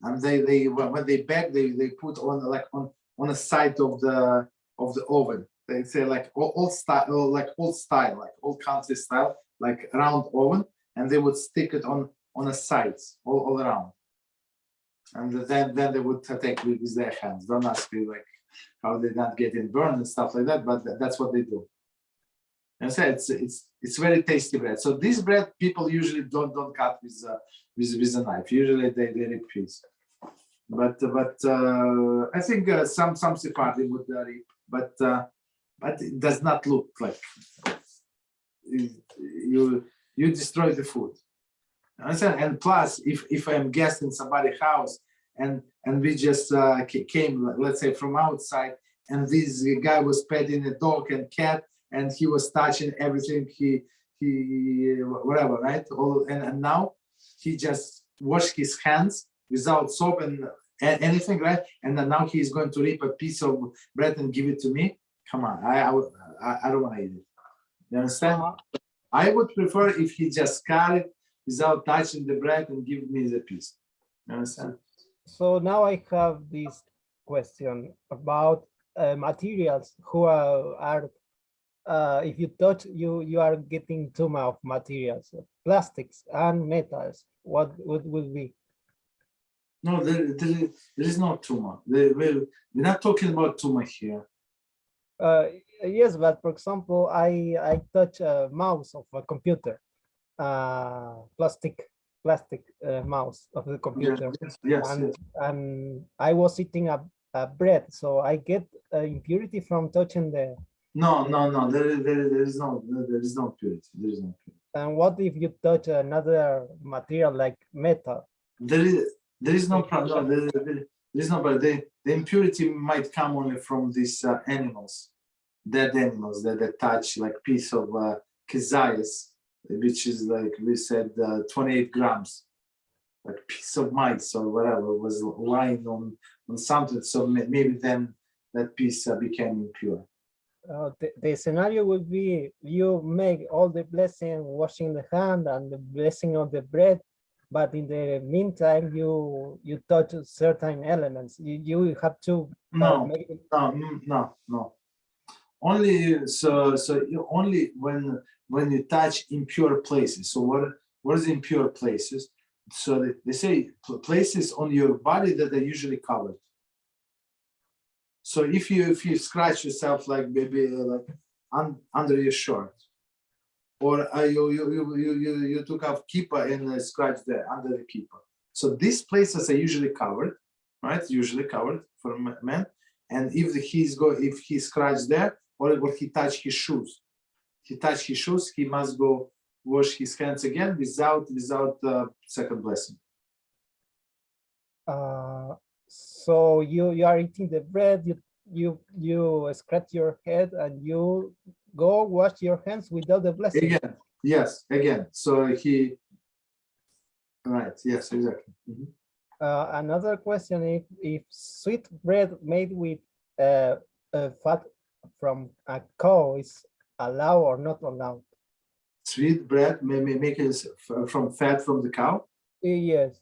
And they when they bake, they put on a side of the oven. They say like old style, like old country style, like round oven, and they would stick it on the sides all around. And then they would take with their hands. Don't ask me like how they not getting burned and stuff like that, but that's what they do. And I said it's very tasty bread. So this bread people usually don't cut with a knife. Usually they rip piece. But I think some Sephardim would rip, but it does not look like you destroy the food. And plus, if I'm guest in somebody's house and we just came, let's say, from outside, and this guy was petting a dog and cat, and he was touching everything, he whatever, right? And now he just washed his hands without soap and anything, right? And then now he's going to rip a piece of bread and give it to me. Come on, I don't want to eat it. You understand? I would prefer if he just cut it without touching the bread and give me the piece. You understand? So now I have this question about materials who are if you touch, you are getting tuma of materials, plastics and metals. What will be? No, there is no tumor. We're not talking about tumor here. Yes, but for example, I touch a mouse of a computer, plastic mouse of the computer, Yes. and I was eating a bread, so I get impurity from touching the. No. There is no purity. There is no purity. And what if you touch another material like metal? There is no problem. No, there is no, but the impurity might come only from these animals, dead animals that touch like piece of kezias, which is like we said 28 grams, like piece of mice or whatever was lying on something. So maybe then that piece became impure. The scenario would be you make all the blessing, washing the hand and the blessing of the bread, but in the meantime you touch certain elements. You have to No. Only so you only when you touch impure places. So what is impure places? So they say places on your body that are usually covered. So if you scratch yourself like maybe like under your shirt, or you took off kippah and scratch there under the kippah. So these places are usually covered, right? Usually covered for men. And if he scratched there, or he touched his shoes, he must go wash his hands again without second blessing. So you are eating the bread, you scratch your head and you go wash your hands without the blessing. Again, yes, again. So right, yes, exactly. Mm-hmm. Another question: if sweet bread made with fat from a cow is allowed or not allowed? Sweet bread may make it from fat from the cow? Yes.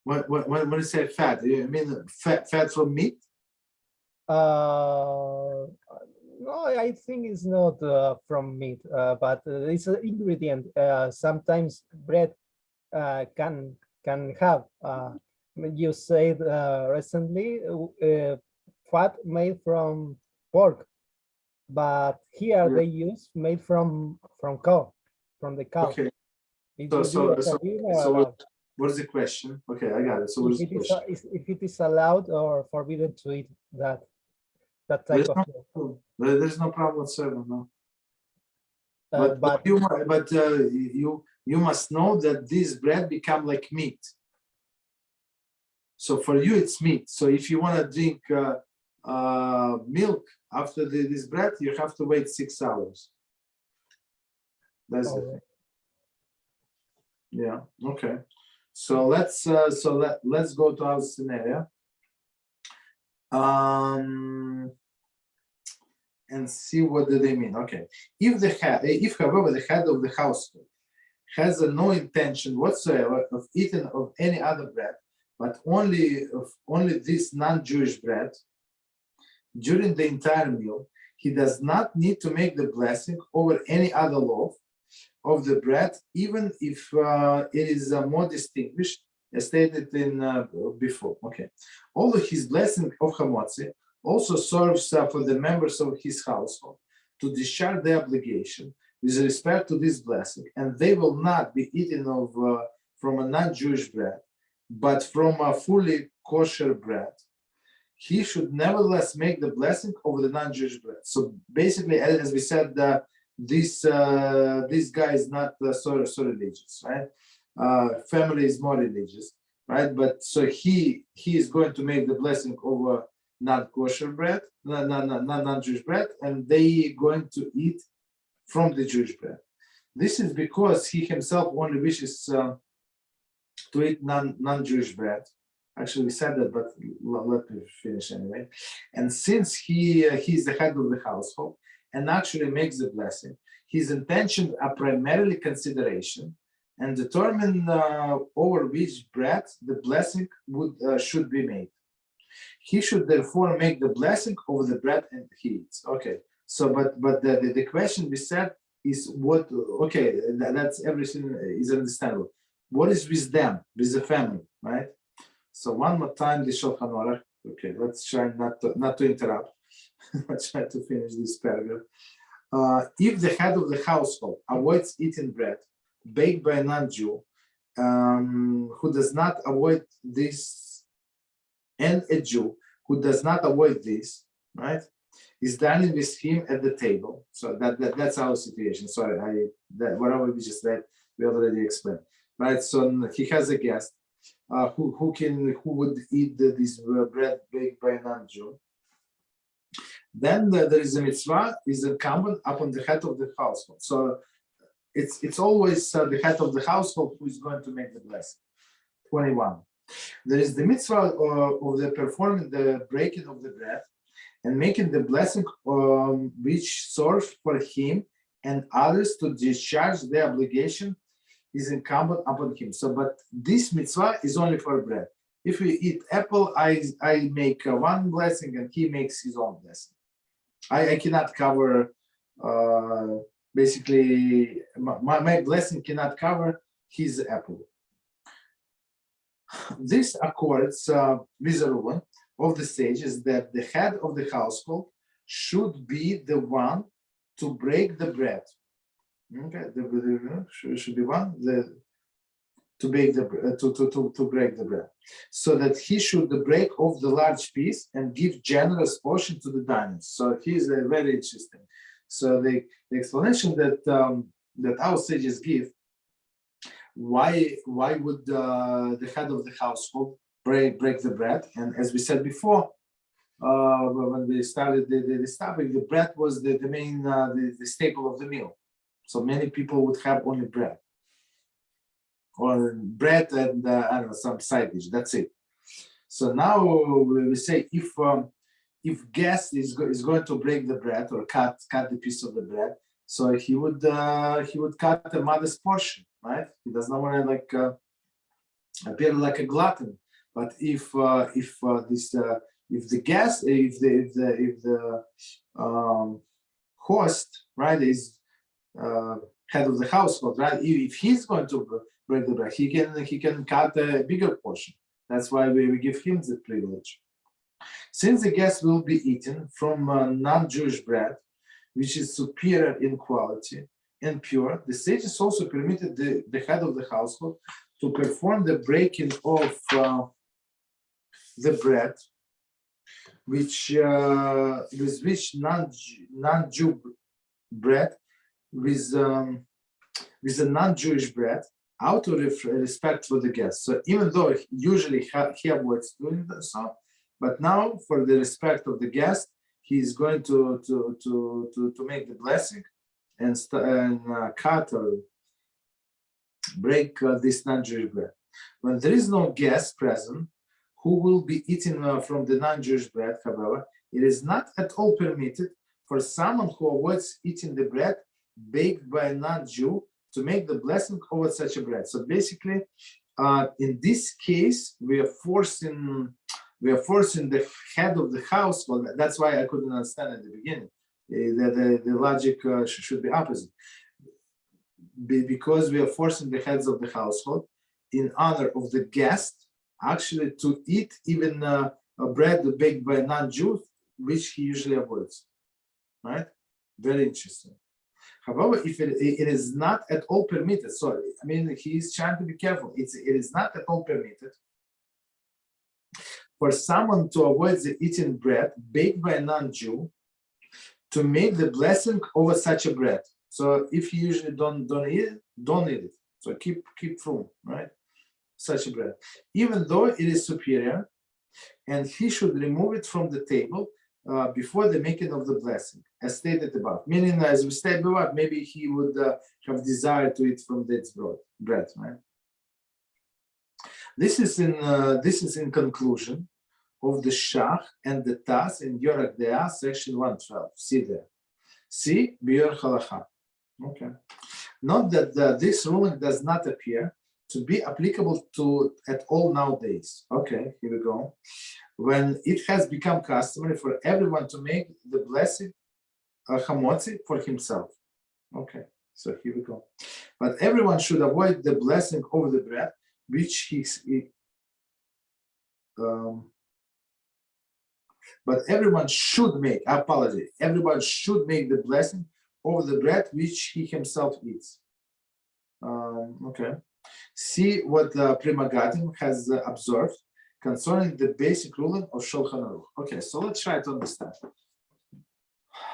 When you say fat, you mean fat from meat? No, I think it's not from meat, but it's an ingredient. Sometimes bread can have. You said recently fat made from pork, but here they use made from cow, from the cow. Okay. So what is the question? Okay, I got it. So what is the question? If it is allowed or forbidden to eat that type of food? There's no problem whatsoever, no. But you must know that this bread become like meat. So for you it's meat. So if you want to drink milk after this bread, you have to wait 6 hours. That's the thing. Yeah. Okay. So let's go to our scenario. And see what do they mean. Okay. If however the head of the household has no intention whatsoever of eating of any other bread, but only this non-Jewish bread during the entire meal, he does not need to make the blessing over any other loaf of the bread, even if it is more distinguished, as stated in before. Okay. Although his blessing of hamotzi also serves for the members of his household to discharge their obligation with respect to this blessing, and they will not be eaten of from a non-Jewish bread, but from a fully kosher bread. He should nevertheless make the blessing over the non-Jewish bread. So basically, as we said, this guy is not so religious, right? Family is more religious, right? But so he is going to make the blessing over not kosher bread, non-Jewish bread, and they going to eat from the Jewish bread. This is because he himself only wishes to eat non-Jewish bread. Actually, we said that, but let me finish anyway. And since he is the head of the household, and actually makes the blessing, his intentions are primarily consideration and determine over which bread the blessing should be made. He should therefore make the blessing over the bread and he eats. Okay, so but the question we said is what? Okay, that's everything is understandable. What is with them, with the family, right? So one more time, the Shulchan Aruch. Okay, let's try not to interrupt. Let's try to finish this paragraph. If the head of the household avoids eating bread baked by a non-Jew, who does not avoid this, and a Jew who does not avoid this, right, is dining with him at the table. So that's our situation. Sorry, whatever we just read, we already explained, right? So he has a guest who would eat this bread baked by a non-Jew. Then there is a mitzvah is incumbent upon the head of the household. So it's always the head of the household who is going to make the blessing. 21. There is the mitzvah of the performing the breaking of the bread and making the blessing which serves for him and others to discharge their obligation is incumbent upon him. So, but this mitzvah is only for bread. If we eat apple, I make one blessing and he makes his own blessing. I cannot cover, basically, my blessing cannot cover his apple. This accords with the rule of the sages that the head of the household should be the one to break the bread. Okay, should be one to bake the to break the bread, so that he should break off the large piece and give generous portion to the diners. So here's a very interesting. So the explanation that that our sages give, why would the head of the household break the bread? And as we said before, when we started the topic, the bread was the main the staple of the meal. So many people would have only bread, or bread and I don't know, some side dish. That's it. So now we say if guest is going to break the bread or cut the piece of the bread, so he would cut a modest portion, right? He does not want to like appear like a glutton. But if the host, right, is head of the household, right? If he's going to break the bread, he can cut a bigger portion. That's why we give him the privilege. Since the guest will be eaten from non-Jewish bread, which is superior in quality and pure, the sages also permitted the head of the household to perform the breaking of the bread, which with which non-Jew bread with a non-Jewish bread, out of respect for the guest. So even though usually he avoids doing so, but now for the respect of the guest, he is going to make the blessing and cut or break this non-Jewish bread. When there is no guest present who will be eating from the non-Jewish bread, however, it is not at all permitted for someone who avoids eating the bread baked by a non-Jew to make the blessing over such a bread. So basically, in this case, we are forcing the head of the house. Well, that's why I couldn't understand at the beginning. The logic should be opposite. Because we are forcing the heads of the household in honor of the guest actually to eat even a bread baked by a non-Jew, which he usually avoids. Right? Very interesting. However, if it is not at all permitted, sorry, I mean, he is trying to be careful. It is not at all permitted for someone to avoid the eating bread baked by a non-Jew to make the blessing over such a bread. So if you usually don't eat it. So keep from, right? Such a bread, even though it is superior, and he should remove it from the table before the making of the blessing, as stated above. Meaning, as we stated above, maybe he would have desired to eat from this bread, right? This is in conclusion of the Shach and the Tas in Yorak Deah, section 112. See there. See, Biur Halacha. Okay. Note that this ruling does not appear to be applicable to at all nowadays. Okay, here we go. When it has become customary for everyone to make the blessing hamotzi for himself. Okay, so here we go. But everyone should avoid the blessing over the bread, which but everyone should make, I apologize, everyone should make the blessing over the bread which he himself eats. Okay. See what Pri Megadim has observed concerning the basic ruling of Shulchan Aruch. Okay, so let's try to understand.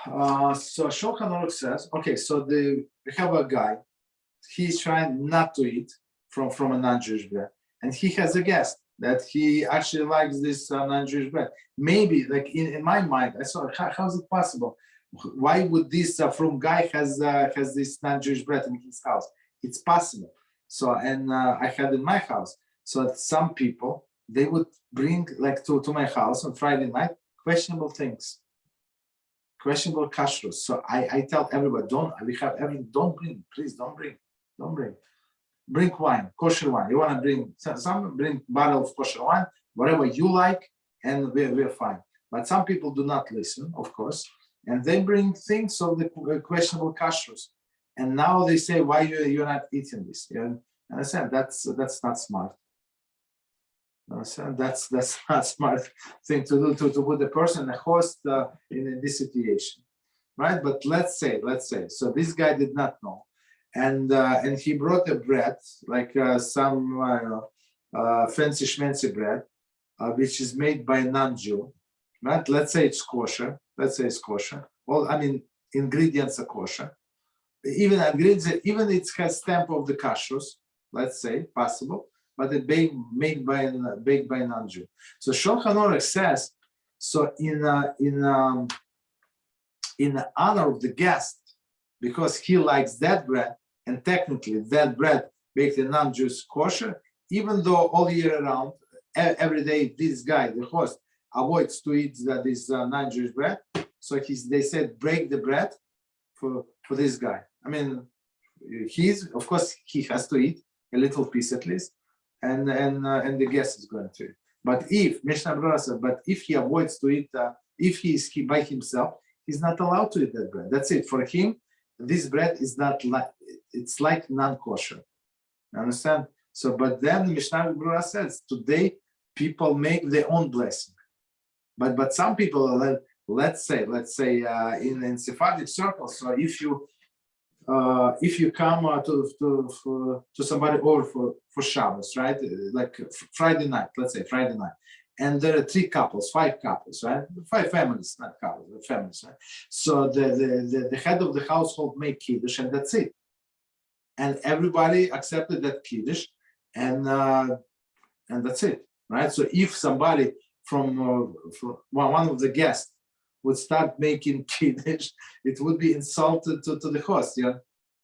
So Shulchan Aruch says, okay, so we have a guy, he's trying not to eat from a non-Jewish bread, and he has a guest that he actually likes this non-Jewish bread. Maybe, like in my mind, I saw, how is it possible? Why would this from guy has this non-Jewish bread in his house? It's possible. So, and I had in my house. So some people, they would bring like to my house on Friday night questionable things, questionable kashrus. So I tell everybody, don't bring, please don't bring. Bring wine, kosher wine. You want to bring some, bring bottle of kosher wine, whatever you like, and we're fine. But some people do not listen, of course, and they bring things of the questionable kashrus. And now they say, why you're not eating this? And I said, that's not smart. That's not smart thing to do, to put the person, the host, in this situation, right? But let's say, so this guy did not know, and he brought a bread, like some fancy schmancy bread, which is made by a non-Jew, right? Let's say it's kosher. Well, I mean, ingredients are kosher. Even ingredients, even it has stamp of the kashrus, let's say, possible, but it baked by a non-Jew. So Shulchan Aruch says, so in honor of the guest, because he likes that bread, and technically that bread baked in non-Jewish kosher, even though all year round, every day this guy, the host, avoids to eat this non-Jewish bread. So they said break the bread for this guy. I mean, of course he has to eat a little piece at least, and the guest is going to eat. But if Mishnah Berurah said, but if he avoids to eat, if he by himself, he's not allowed to eat that bread. That's it. For him, this bread is not like, it's like non-kosher. You understand? So, but then Mishnah Berurah says today people make their own blessing. But some people, let's say in Sephardic circles, so if you come to somebody over for Shabbos, right? Like Friday night, let's say Friday night, and there are 5 couples, right? 5 families, not couples, but families, right? So the head of the household make kiddush, and that's it. And everybody accepted that kiddush, and that's it, right? So if somebody from one of the guests would start making kiddush, it would be insulted to the host. You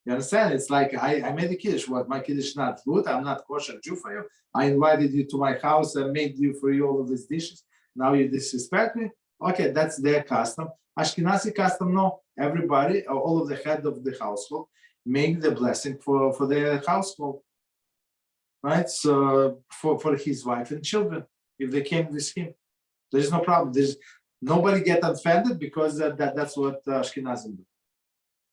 understand? It's like I made a kiddush. What, my kiddush not good? I'm not kosher Jew for you. I invited you to my house and made for you all of these dishes. Now you disrespect me? Okay, that's their custom. Ashkenazi custom, no. Everybody, all of the head of the household, make the blessing for their household, right? So for his wife and children, if they came with him, there is no problem. There's nobody get offended because that's what Ashkenazim do.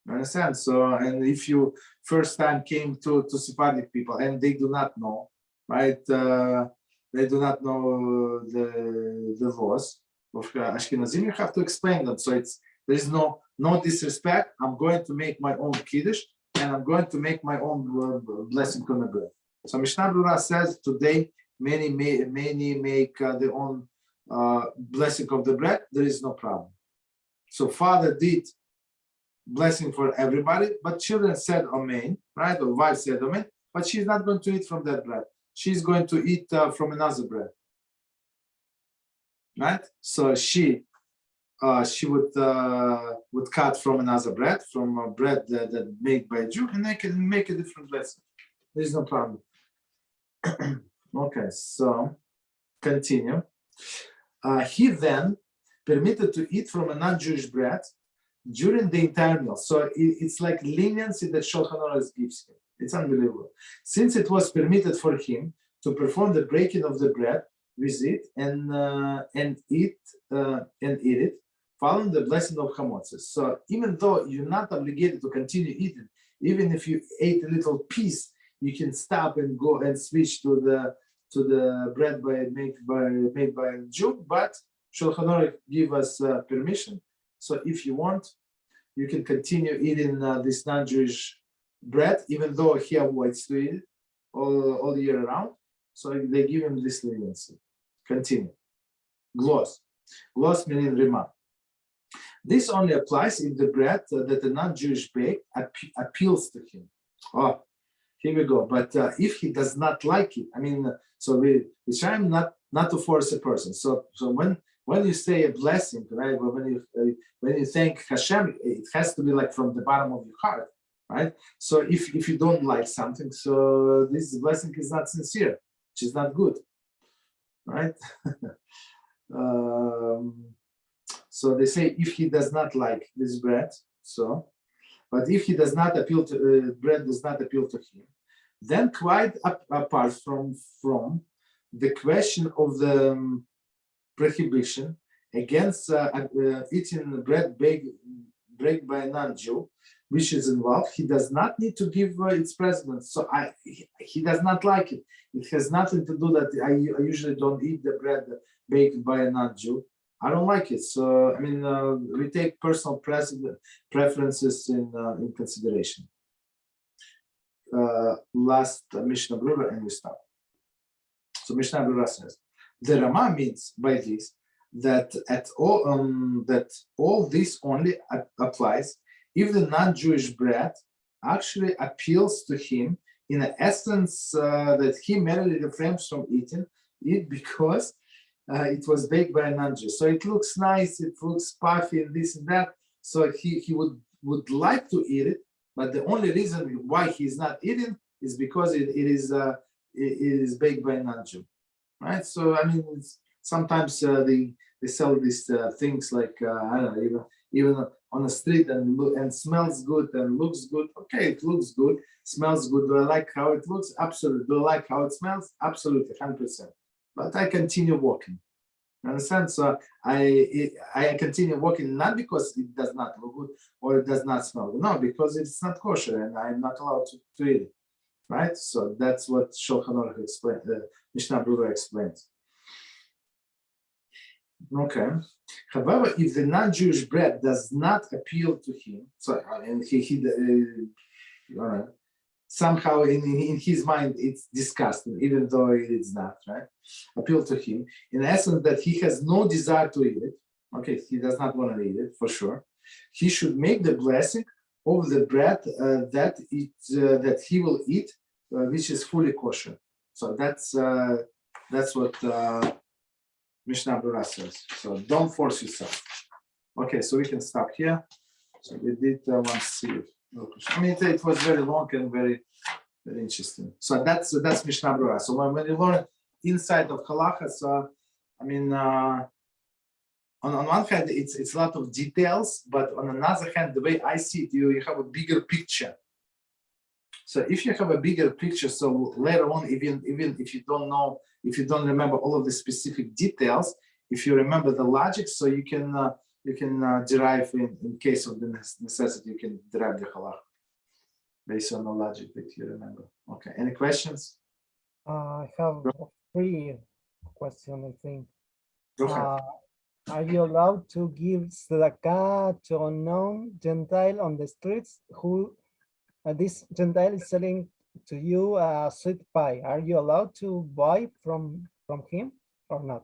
You understand? So, and if you first time came to Sephardic people and they do not know, right? They do not know the laws of Ashkenazim, you have to explain them. So there is no disrespect. I'm going to make my own kiddush, and I'm going to make my own blessing on the bread. So Mishnah Berurah says today many make their own blessing of the bread. There is no problem. So father did blessing for everybody, but children said amen, right? Or wife said amen, but she's not going to eat from that bread. She's going to eat from another bread, right? So she would cut from another bread, from a bread that made by a Jew, and they can make a different blessing. There's no problem. Okay, so continue. He then permitted to eat from a non-Jewish bread during the entire meal. So it's like leniency that Shulchan Aruch gives him. It's unbelievable. Since it was permitted for him to perform the breaking of the bread with it and eat it, following the blessing of Hamotzi. So even though you're not obligated to continue eating, even if you ate a little piece, you can stop and go and switch to the bread made by a Jew. But Shulchan Aruch give us permission. So if you want, you can continue eating this non-Jewish bread, even though he avoids to eat it all year round. So they give him this leniency. Continue. Gloss. Gloss meaning remark. This only applies if the bread that a non-Jewish bake appeals to him. Oh, here we go. But if he does not like it, I mean, so we try not to force a person. So when you say a blessing, right? When you thank Hashem, it has to be like from the bottom of your heart, right? So if you don't like something, so this blessing is not sincere, which is not good, right? So they say if he does not like this bread, but if he does not appeal to bread does not appeal to him, then quite apart from the question of the prohibition against eating bread baked by a non-Jew, which is involved, he does not need to give its precedence. So he does not like it. It has nothing to do that I usually don't eat the bread baked by a non-Jew. I don't like it. So I mean, we take personal preferences in consideration. Last Mishnah Berurah, and we stop. So Mishnah Berurah says, the Rama means by this that all this only applies if the non-Jewish bread actually appeals to him in the essence that he merely refrains from eating it because it was baked by a non-Jew. So it looks nice, it looks puffy and this and that. So he would like to eat it, but the only reason why he's not eating is because it is baked by a non-Jew. Right, so I mean, sometimes they sell these things like I don't know, even on the street and smells good and looks good. Okay, it looks good, smells good. Do I like how it looks? Absolutely. Do I like how it smells? Absolutely, 100%. But I continue walking. You understand? So I continue walking not because it does not look good or it does not smell good. No, because it's not kosher and I'm not allowed to eat it. Right, so that's what Shulchan Aruch explains. Mishnah Berurah explains. Okay. However, if the non-Jewish bread does not appeal to him, so and he somehow in his mind it's disgusting, even though it's not, right? Appeal to him in essence that he has no desire to eat it. Okay, he does not want to eat it for sure. He should make the blessing of the bread that he will eat, which is fully kosher. So that's what Mishnah Berurah says. So don't force yourself. Okay, so we can stop here. So we did one seed. I mean, it was very long and very, very interesting. So that's Mishnah Berurah. So when you learn inside of Halachot, so I mean. On one hand, it's a lot of details, but on another hand, the way I see it, you have a bigger picture. So if you have a bigger picture, so later on, even if you don't know, if you don't remember all of the specific details, if you remember the logic, so you can derive in case of the necessity, you can derive the halach based on the logic that you remember. Okay, any questions? I have three questions, I think. Go ahead. Are you allowed to give tzedakah to a known Gentile on the streets who this Gentile is selling to you a sweet pie? Are you allowed to buy from him or not?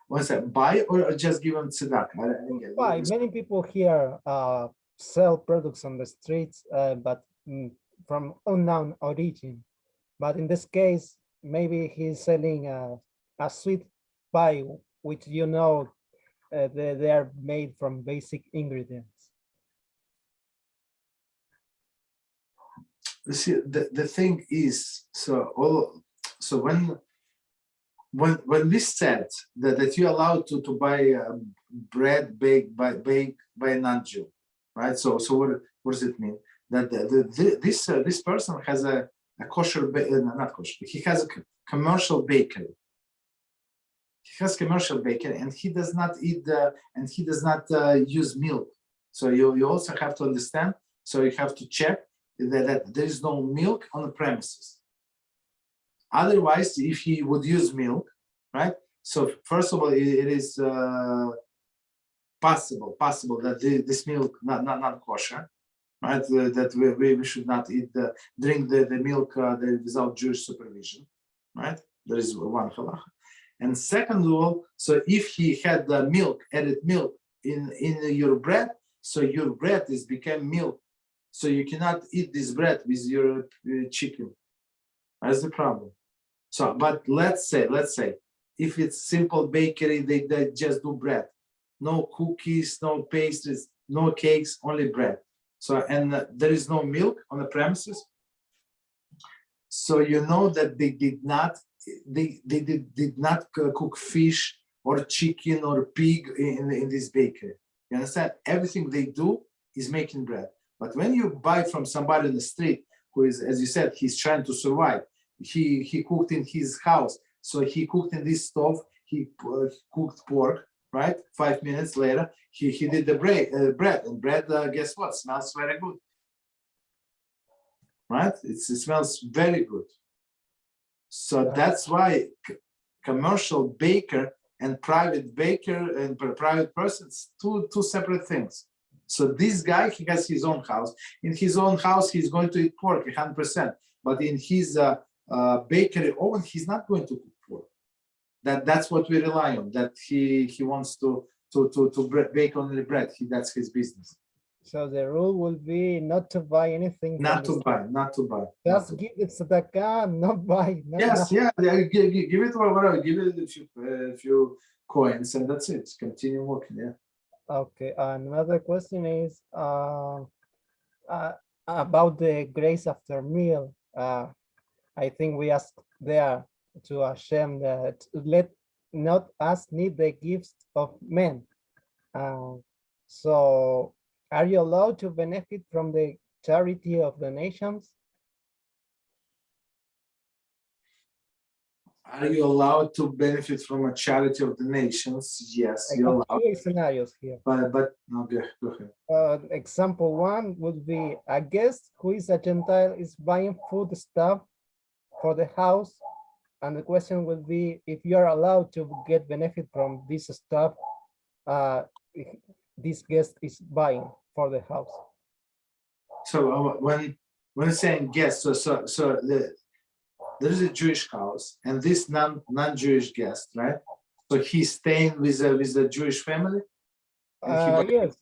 What's that? Buy or just give him tzedakah? Buy. Many people here sell products on the streets, but from unknown origin. But in this case, maybe he's selling a sweet pie, which you know they are made from basic ingredients. You see, the thing is, so when when we said that you're allowed to buy bread baked by a non-Jew, right? So what does it mean? That this person has a kosher, not kosher. He has a commercial bakery. He has commercial bakery, and he does not eat and he does not use milk. So you also have to understand. So you have to check that there is no milk on the premises. Otherwise, if he would use milk, right? So first of all, it is possible that this milk not kosher, right? That we should not drink the milk without Jewish supervision, right? There is one halacha. And second of all, so if he had the added milk in your bread, so your bread became milk. So you cannot eat this bread with your chicken. That's the problem. So, but let's say, if it's simple bakery, they just do bread. No cookies, no pastries, no cakes, only bread. So, and there is no milk on the premises. So you know that they did not cook fish or chicken or pig in this bakery. You understand? Everything they do is making bread. But when you buy from somebody in the street who is, as you said, he's trying to survive. He cooked in his house. So he cooked in this stove. He cooked pork, right? 5 minutes later, he did the bread. And bread, guess what? Smells very good. Right? It smells very good. So that's why commercial baker and private baker and private persons, two separate things. So this guy, he has his own house. In his own house, he's going to eat pork 100%. But in his bakery oven, he's not going to cook pork. That's what we rely on. That he wants to bake only bread. That's his business. So the rule will be not to buy anything. Not to buy. Just give it tzedakah, not buy. Yes, yeah. Give it whatever. Give it a few coins, and that's it. Continue working. Yeah. Okay. Another question is about the grace after meal. I think we asked there to Hashem that let not us need the gifts of men. So are you allowed to benefit from the charity of the nations? Are you allowed to benefit from a charity of the nations? Yes, you're allowed. Two scenarios here. But no, go ahead. Example one would be a guest who is a Gentile is buying food stuff for the house. And the question would be if you're allowed to get benefit from this stuff this guest is buying for the house. So when saying guest, so there is a Jewish house, and this non-Jewish guest, right? So he's staying with a Jewish family. Yes,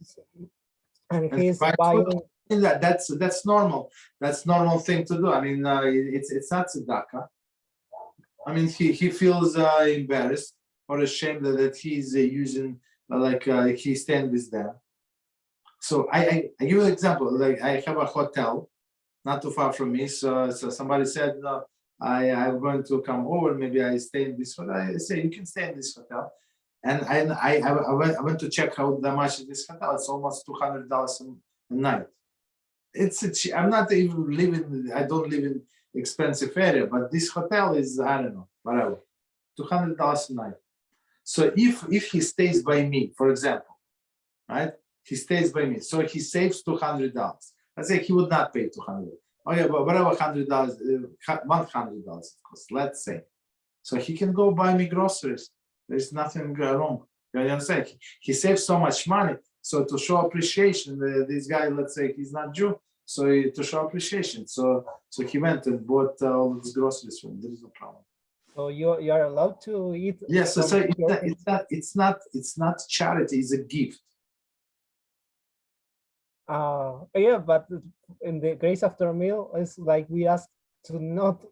and he's buying. That's normal. That's normal thing to do. I mean, it's not tzedakah. I mean, he feels embarrassed or ashamed that he's using he's staying with them. So I give you an example. Like I have a hotel not too far from me. So somebody said, no, I'm going to come over. Maybe I stay in this hotel. I say you can stay in this hotel. And I went to check how much is this hotel. It's almost $200 a night. I'm not even living. I don't live in expensive area, but this hotel is, I don't know, whatever, $200 a night. So if he stays by me, for example, right? He stays by me, so he saves $200. Let's say he would not pay $200. Oh yeah, but whatever $100, $100 it costs. Let's say, so he can go buy me groceries. There's nothing wrong. You understand? He saves so much money. So to show appreciation, this guy, let's say he's not Jew, so to show appreciation, so he went and bought all these groceries from him. There is no problem. So you are allowed to eat. Yes, so it's not charity. It's a gift. Yeah, but in the grace after meal, it's like we ask to not.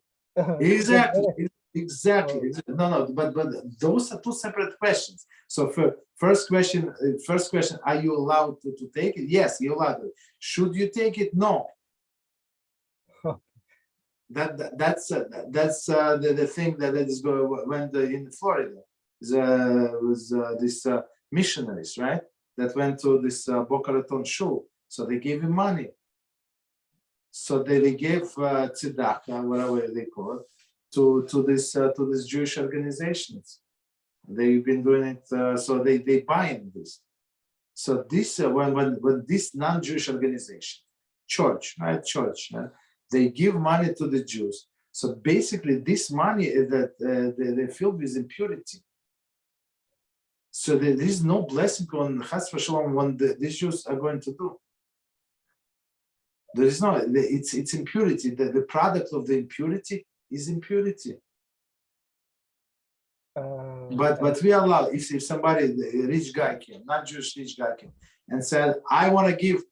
Exactly. No, but those are two separate questions. So for first question, are you allowed to take it? Yes, you're allowed to. Should you take it? No. that's the thing that is going went in Florida. Was this missionaries, right? That went to this Boca Raton shul. So they gave him money. So they gave tzedakah, whatever they call it, to this Jewish organizations. They've been doing it, so they buying this. So this when this non-Jewish organization, church, right, they give money to the Jews. So basically, this money is that they filled with impurity. So there is no blessing on Chas v'Shalom when these Jews are going to do. There is no. It's impurity. The product of the impurity is impurity. But we allow if somebody, a rich guy came, not Jewish rich guy came, and said, I want to give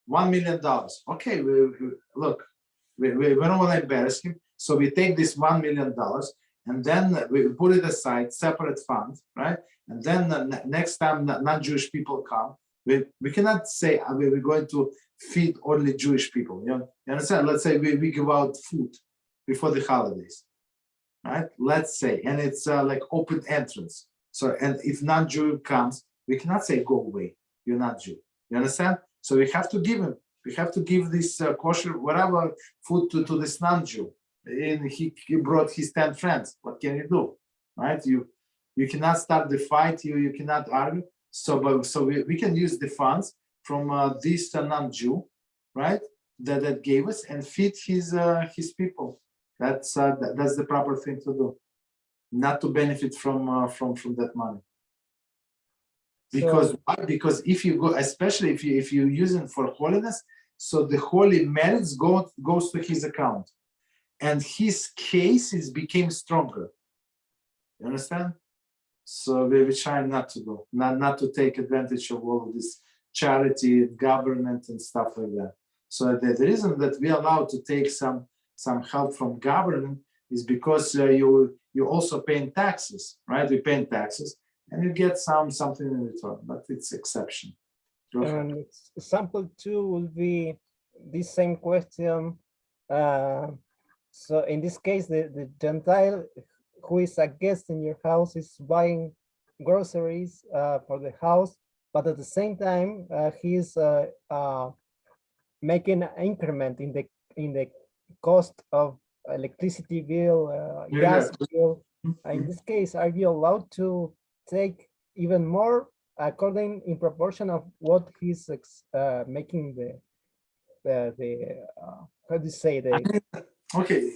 $1 million. Okay, look, we don't want to embarrass him, so we take this $1 million and then we put it aside, separate fund, right? And then the next time non-Jewish people come, we cannot say we're going to feed only Jewish people. You understand? Let's say we give out food before the holidays. Right? Let's say, and it's like open entrance. So, and if non-Jew comes, we cannot say, go away, you're not Jew. You understand? So we have to give him, we have to give this kosher, whatever food to this non-Jew. And he brought his 10 friends. What can you do? Right? You cannot start the fight, you cannot argue. So we can use the funds from this non-Jew, right? That gave us and feed his people. That's the proper thing to do, not to benefit from that money. Because why? Because if you go, especially if you use it for holiness, so the holy merits goes to his account, and his cases became stronger. You understand? So we try not to do, not to take advantage of all of this charity, government, and stuff like that. So the reason that we allow to take some help from government is because you also paying taxes, right? You paying taxes and you get something in return, but it's exception. And example 2 will be this same question. So in this case, the Gentile who is a guest in your house is buying groceries for the house, but at the same time he's making an increment in the cost of electricity bill, gas bill. In this case, are you allowed to take even more according in proportion of what he's making the how do you say okay,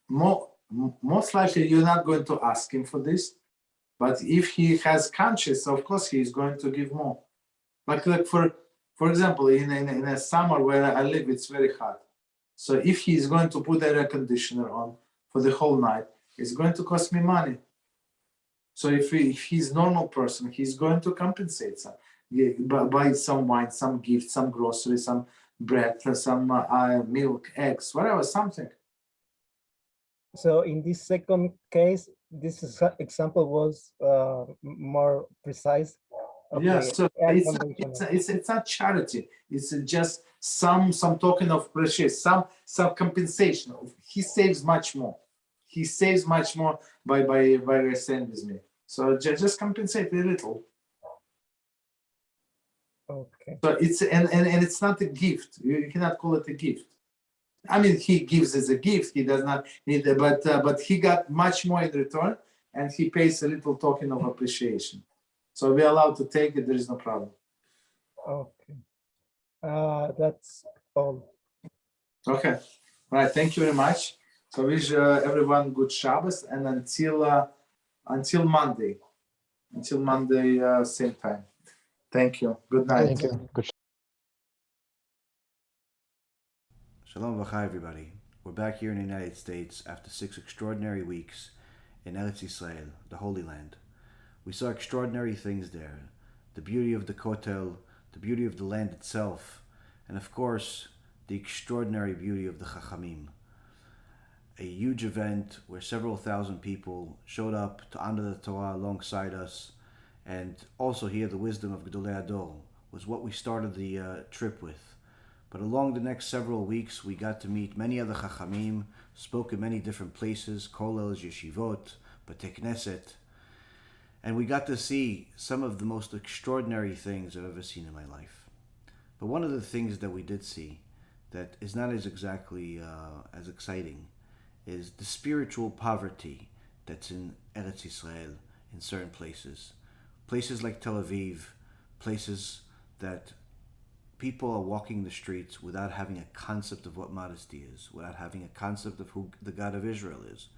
most likely you're not going to ask him for this, but if he has conscience, of course he is going to give more. Like for example, in a summer where I live, it's very hot. So if he's going to put the air conditioner on for the whole night, it's going to cost me money. So if he's a normal person, he's going to compensate some, buy some wine, some gift, some groceries, some bread, some milk, eggs, whatever, something. So in this second case, this example was more precise. Yes, so it's not charity. It's just some token of appreciation, some compensation. He saves much more. He saves much more by sending with me. So just compensate a little. Okay. So it's and it's not a gift. You cannot call it a gift. I mean, he gives as a gift. He does not need it, but he got much more in return, and he pays a little token of appreciation. So we're allowed to take it. There is no problem. Okay. That's all. Okay. All right. Thank you very much. So wish everyone good Shabbos, and until Monday, same time. Thank you. Good night. Thank you. Good. Shalom V'chai, everybody. We're back here in the United States after 6 extraordinary weeks in Eretz Yisrael, the Holy Land. We saw extraordinary things there. The beauty of the Kotel, the beauty of the land itself, and of course, the extraordinary beauty of the Chachamim. A huge event where several thousand people showed up to honor the Torah alongside us and also hear the wisdom of Gedolei Hador was what we started the trip with. But along the next several weeks, we got to meet many other Chachamim, spoke in many different places, kollels, yeshivot, batei knesset, and we got to see some of the most extraordinary things I've ever seen in my life. But one of the things that we did see that is not as exactly as exciting is the spiritual poverty that's in Eretz Yisrael in certain places. Places like Tel Aviv, places that people are walking the streets without having a concept of what modesty is, without having a concept of who the God of Israel is,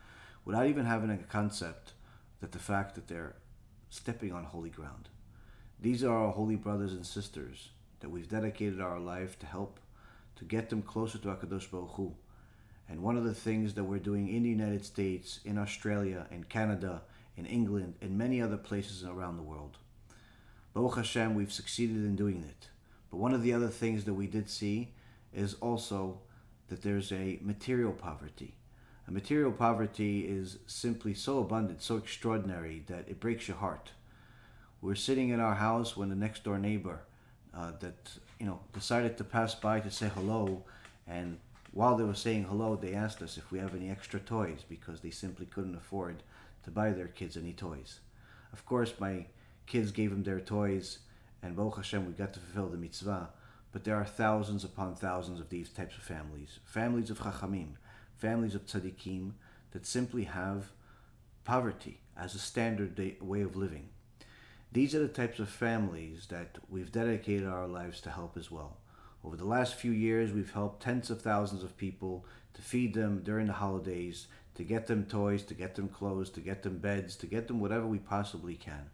without even having a concept that the fact that they're stepping on holy ground. These are our holy brothers and sisters that we've dedicated our life to help, to get them closer to HaKadosh Baruch Hu. And one of the things that we're doing in the United States, in Australia, in Canada, in England, and many other places around the world. Baruch Hashem, we've succeeded in doing it. But one of the other things that we did see is also that there's a material poverty. A material poverty is simply so abundant, so extraordinary that it breaks your heart. We're sitting in our house when the next door neighbor decided to pass by to say hello, and while they were saying hello, they asked us if we have any extra toys because they simply couldn't afford to buy their kids any toys. Of course, my kids gave them their toys, and Baruch Hashem, we got to fulfill the mitzvah. But there are thousands upon thousands of these types of families. Families of Chachamim, families of tzaddikim that simply have poverty as a standard way of living. These are the types of families that we've dedicated our lives to help as well. Over the last few years, we've helped tens of thousands of people to feed them during the holidays, to get them toys, to get them clothes, to get them beds, to get them whatever we possibly can.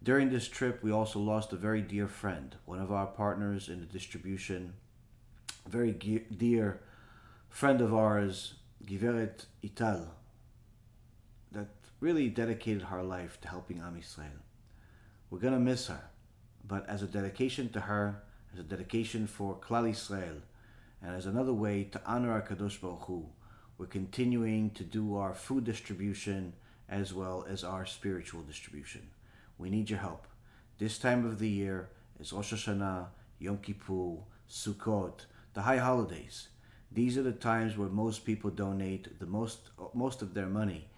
During this trip, we also lost a very dear friend, one of our partners in the distribution, a very dear friend of ours, Giveret Ital, that really dedicated her life to helping Am Yisrael. We're going to miss her, but as a dedication to her, as a dedication for Klal Yisrael, and as another way to honor our Kadosh Baruch Hu, we're continuing to do our food distribution as well as our spiritual distribution. We need your help. This time of the year is Rosh Hashanah, Yom Kippur, Sukkot, the high holidays. These are the times where most people donate the most of their money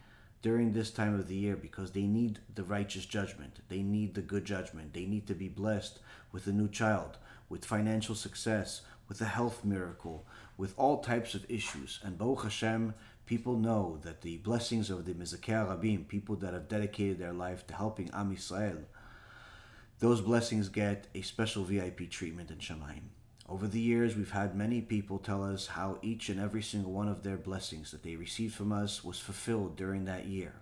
during this time of the year because they need the righteous judgment. They need the good judgment. They need to be blessed with a new child, with financial success, with a health miracle, with all types of issues. And Baruch Hashem, people know that the blessings of the Mizakei Rabim, people that have dedicated their life to helping Am Yisrael, those blessings get a special VIP treatment in Shamayim. Over the years, we've had many people tell us how each and every single one of their blessings that they received from us was fulfilled during that year.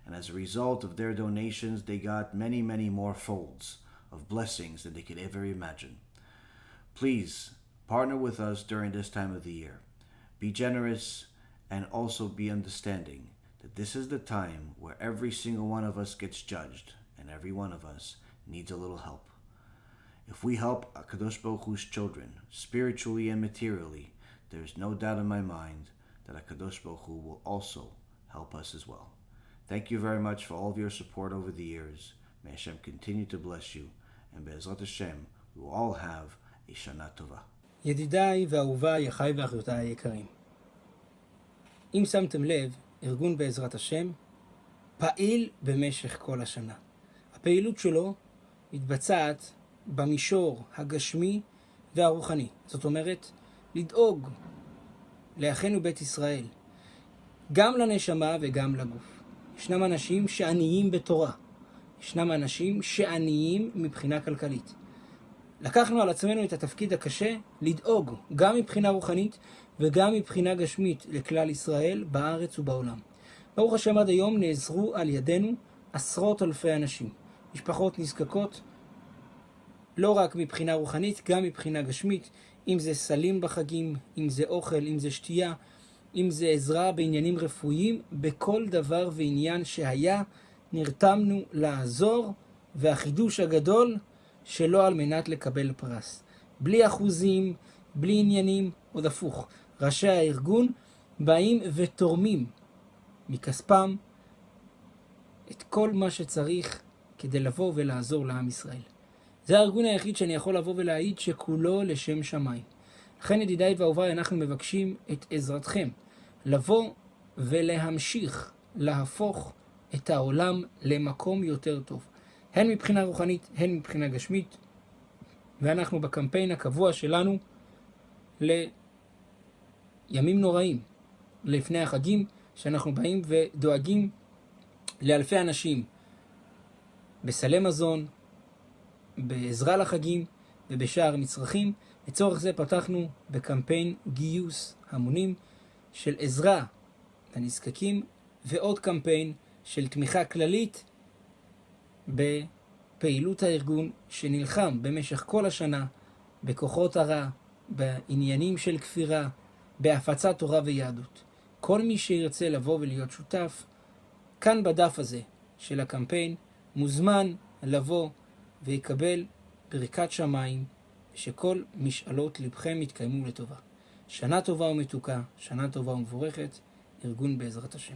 And as a result of their donations, they got many, many more folds of blessings than they could ever imagine. Please, partner with us during this time of the year. Be generous and also be understanding that this is the time where every single one of us gets judged and every one of us needs a little help. If we help HaKadosh Baruch Hu's children, spiritually and materially, there is no doubt in my mind that HaKadosh Baruch Hu will also help us as well. Thank you very much for all of your support over the years. May Hashem continue to bless you, and BeEzrat HaShem, we will all have a Shana Tova. ידידיי ואהוביי, אחיי ואחיותיי היקרים. אם שמתם לב, ארגון בעזרת השם פעיל במשך כל השנה. הפעילות שלו מתבצעת במישור הגשמי והרוחני. זאת אומרת, לדאוג לאחינו בית ישראל, גם לנשמה וגם לגוף. ישנם אנשים שעניים בתורה. ישנם אנשים שעניים מבחינה כלכלית. לקחנו על עצמנו את התפקיד הקשה לדאוג גם מבחינה רוחנית וגם מבחינה גשמית לכלל ישראל בארץ ובעולם. ברוך השם, עד היום נעזרו על ידינו עשרות אלפי אנשים. משפחות נזקקות, לא רק מבחינה רוחנית, גם מבחינה גשמית, אם זה סלים בחגים, אם זה אוכל, אם זה שתייה, אם זה עזרה בעניינים רפואיים, בכל דבר ועניין שהיה נרתמנו לעזור, והחידוש הגדול שלא על מנת לקבל פרס. בלי אחוזים, בלי עניינים, עוד הפוך. ראשי הארגון באים ותורמים מכספם את כל מה שצריך כדי לבוא ולעזור לעם ישראל. זה הארגון היחיד שאני יכול לבוא ולהעיד שכולו לשם שמיים. לכן ידידיי ואהוביי, אנחנו מבקשים את עזרתכם לבוא ולהמשיך להפוך את העולם למקום יותר טוב, הן מבחינה רוחנית, הן מבחינה גשמית. ואנחנו בקמפיין הקבוע שלנו לימים נוראים, לפני החגים, שאנחנו באים ודואגים לאלפי אנשים בסלי מזון, בעזרה לחגים ובשאר מצרכים. לצורך זה פתחנו בקמפיין גיוס המונים של עזרה לנזקקים, ועוד קמפיין של תמיכה כללית בפעילות הארגון שנלחם במשך כל השנה בכוחות הרע, בעניינים של כפירה, בהפצת תורה ויהדות. כל מי שירצה לבוא ולהיות שותף, כאן בדף הזה של הקמפיין, מוזמן לבוא ויקבל ברכת שמיים, שכל משאלות לבכם יתקיימו לטובה. שנה טובה ומתוקה, שנה טובה ומבורכת, ארגון בעזרת השם.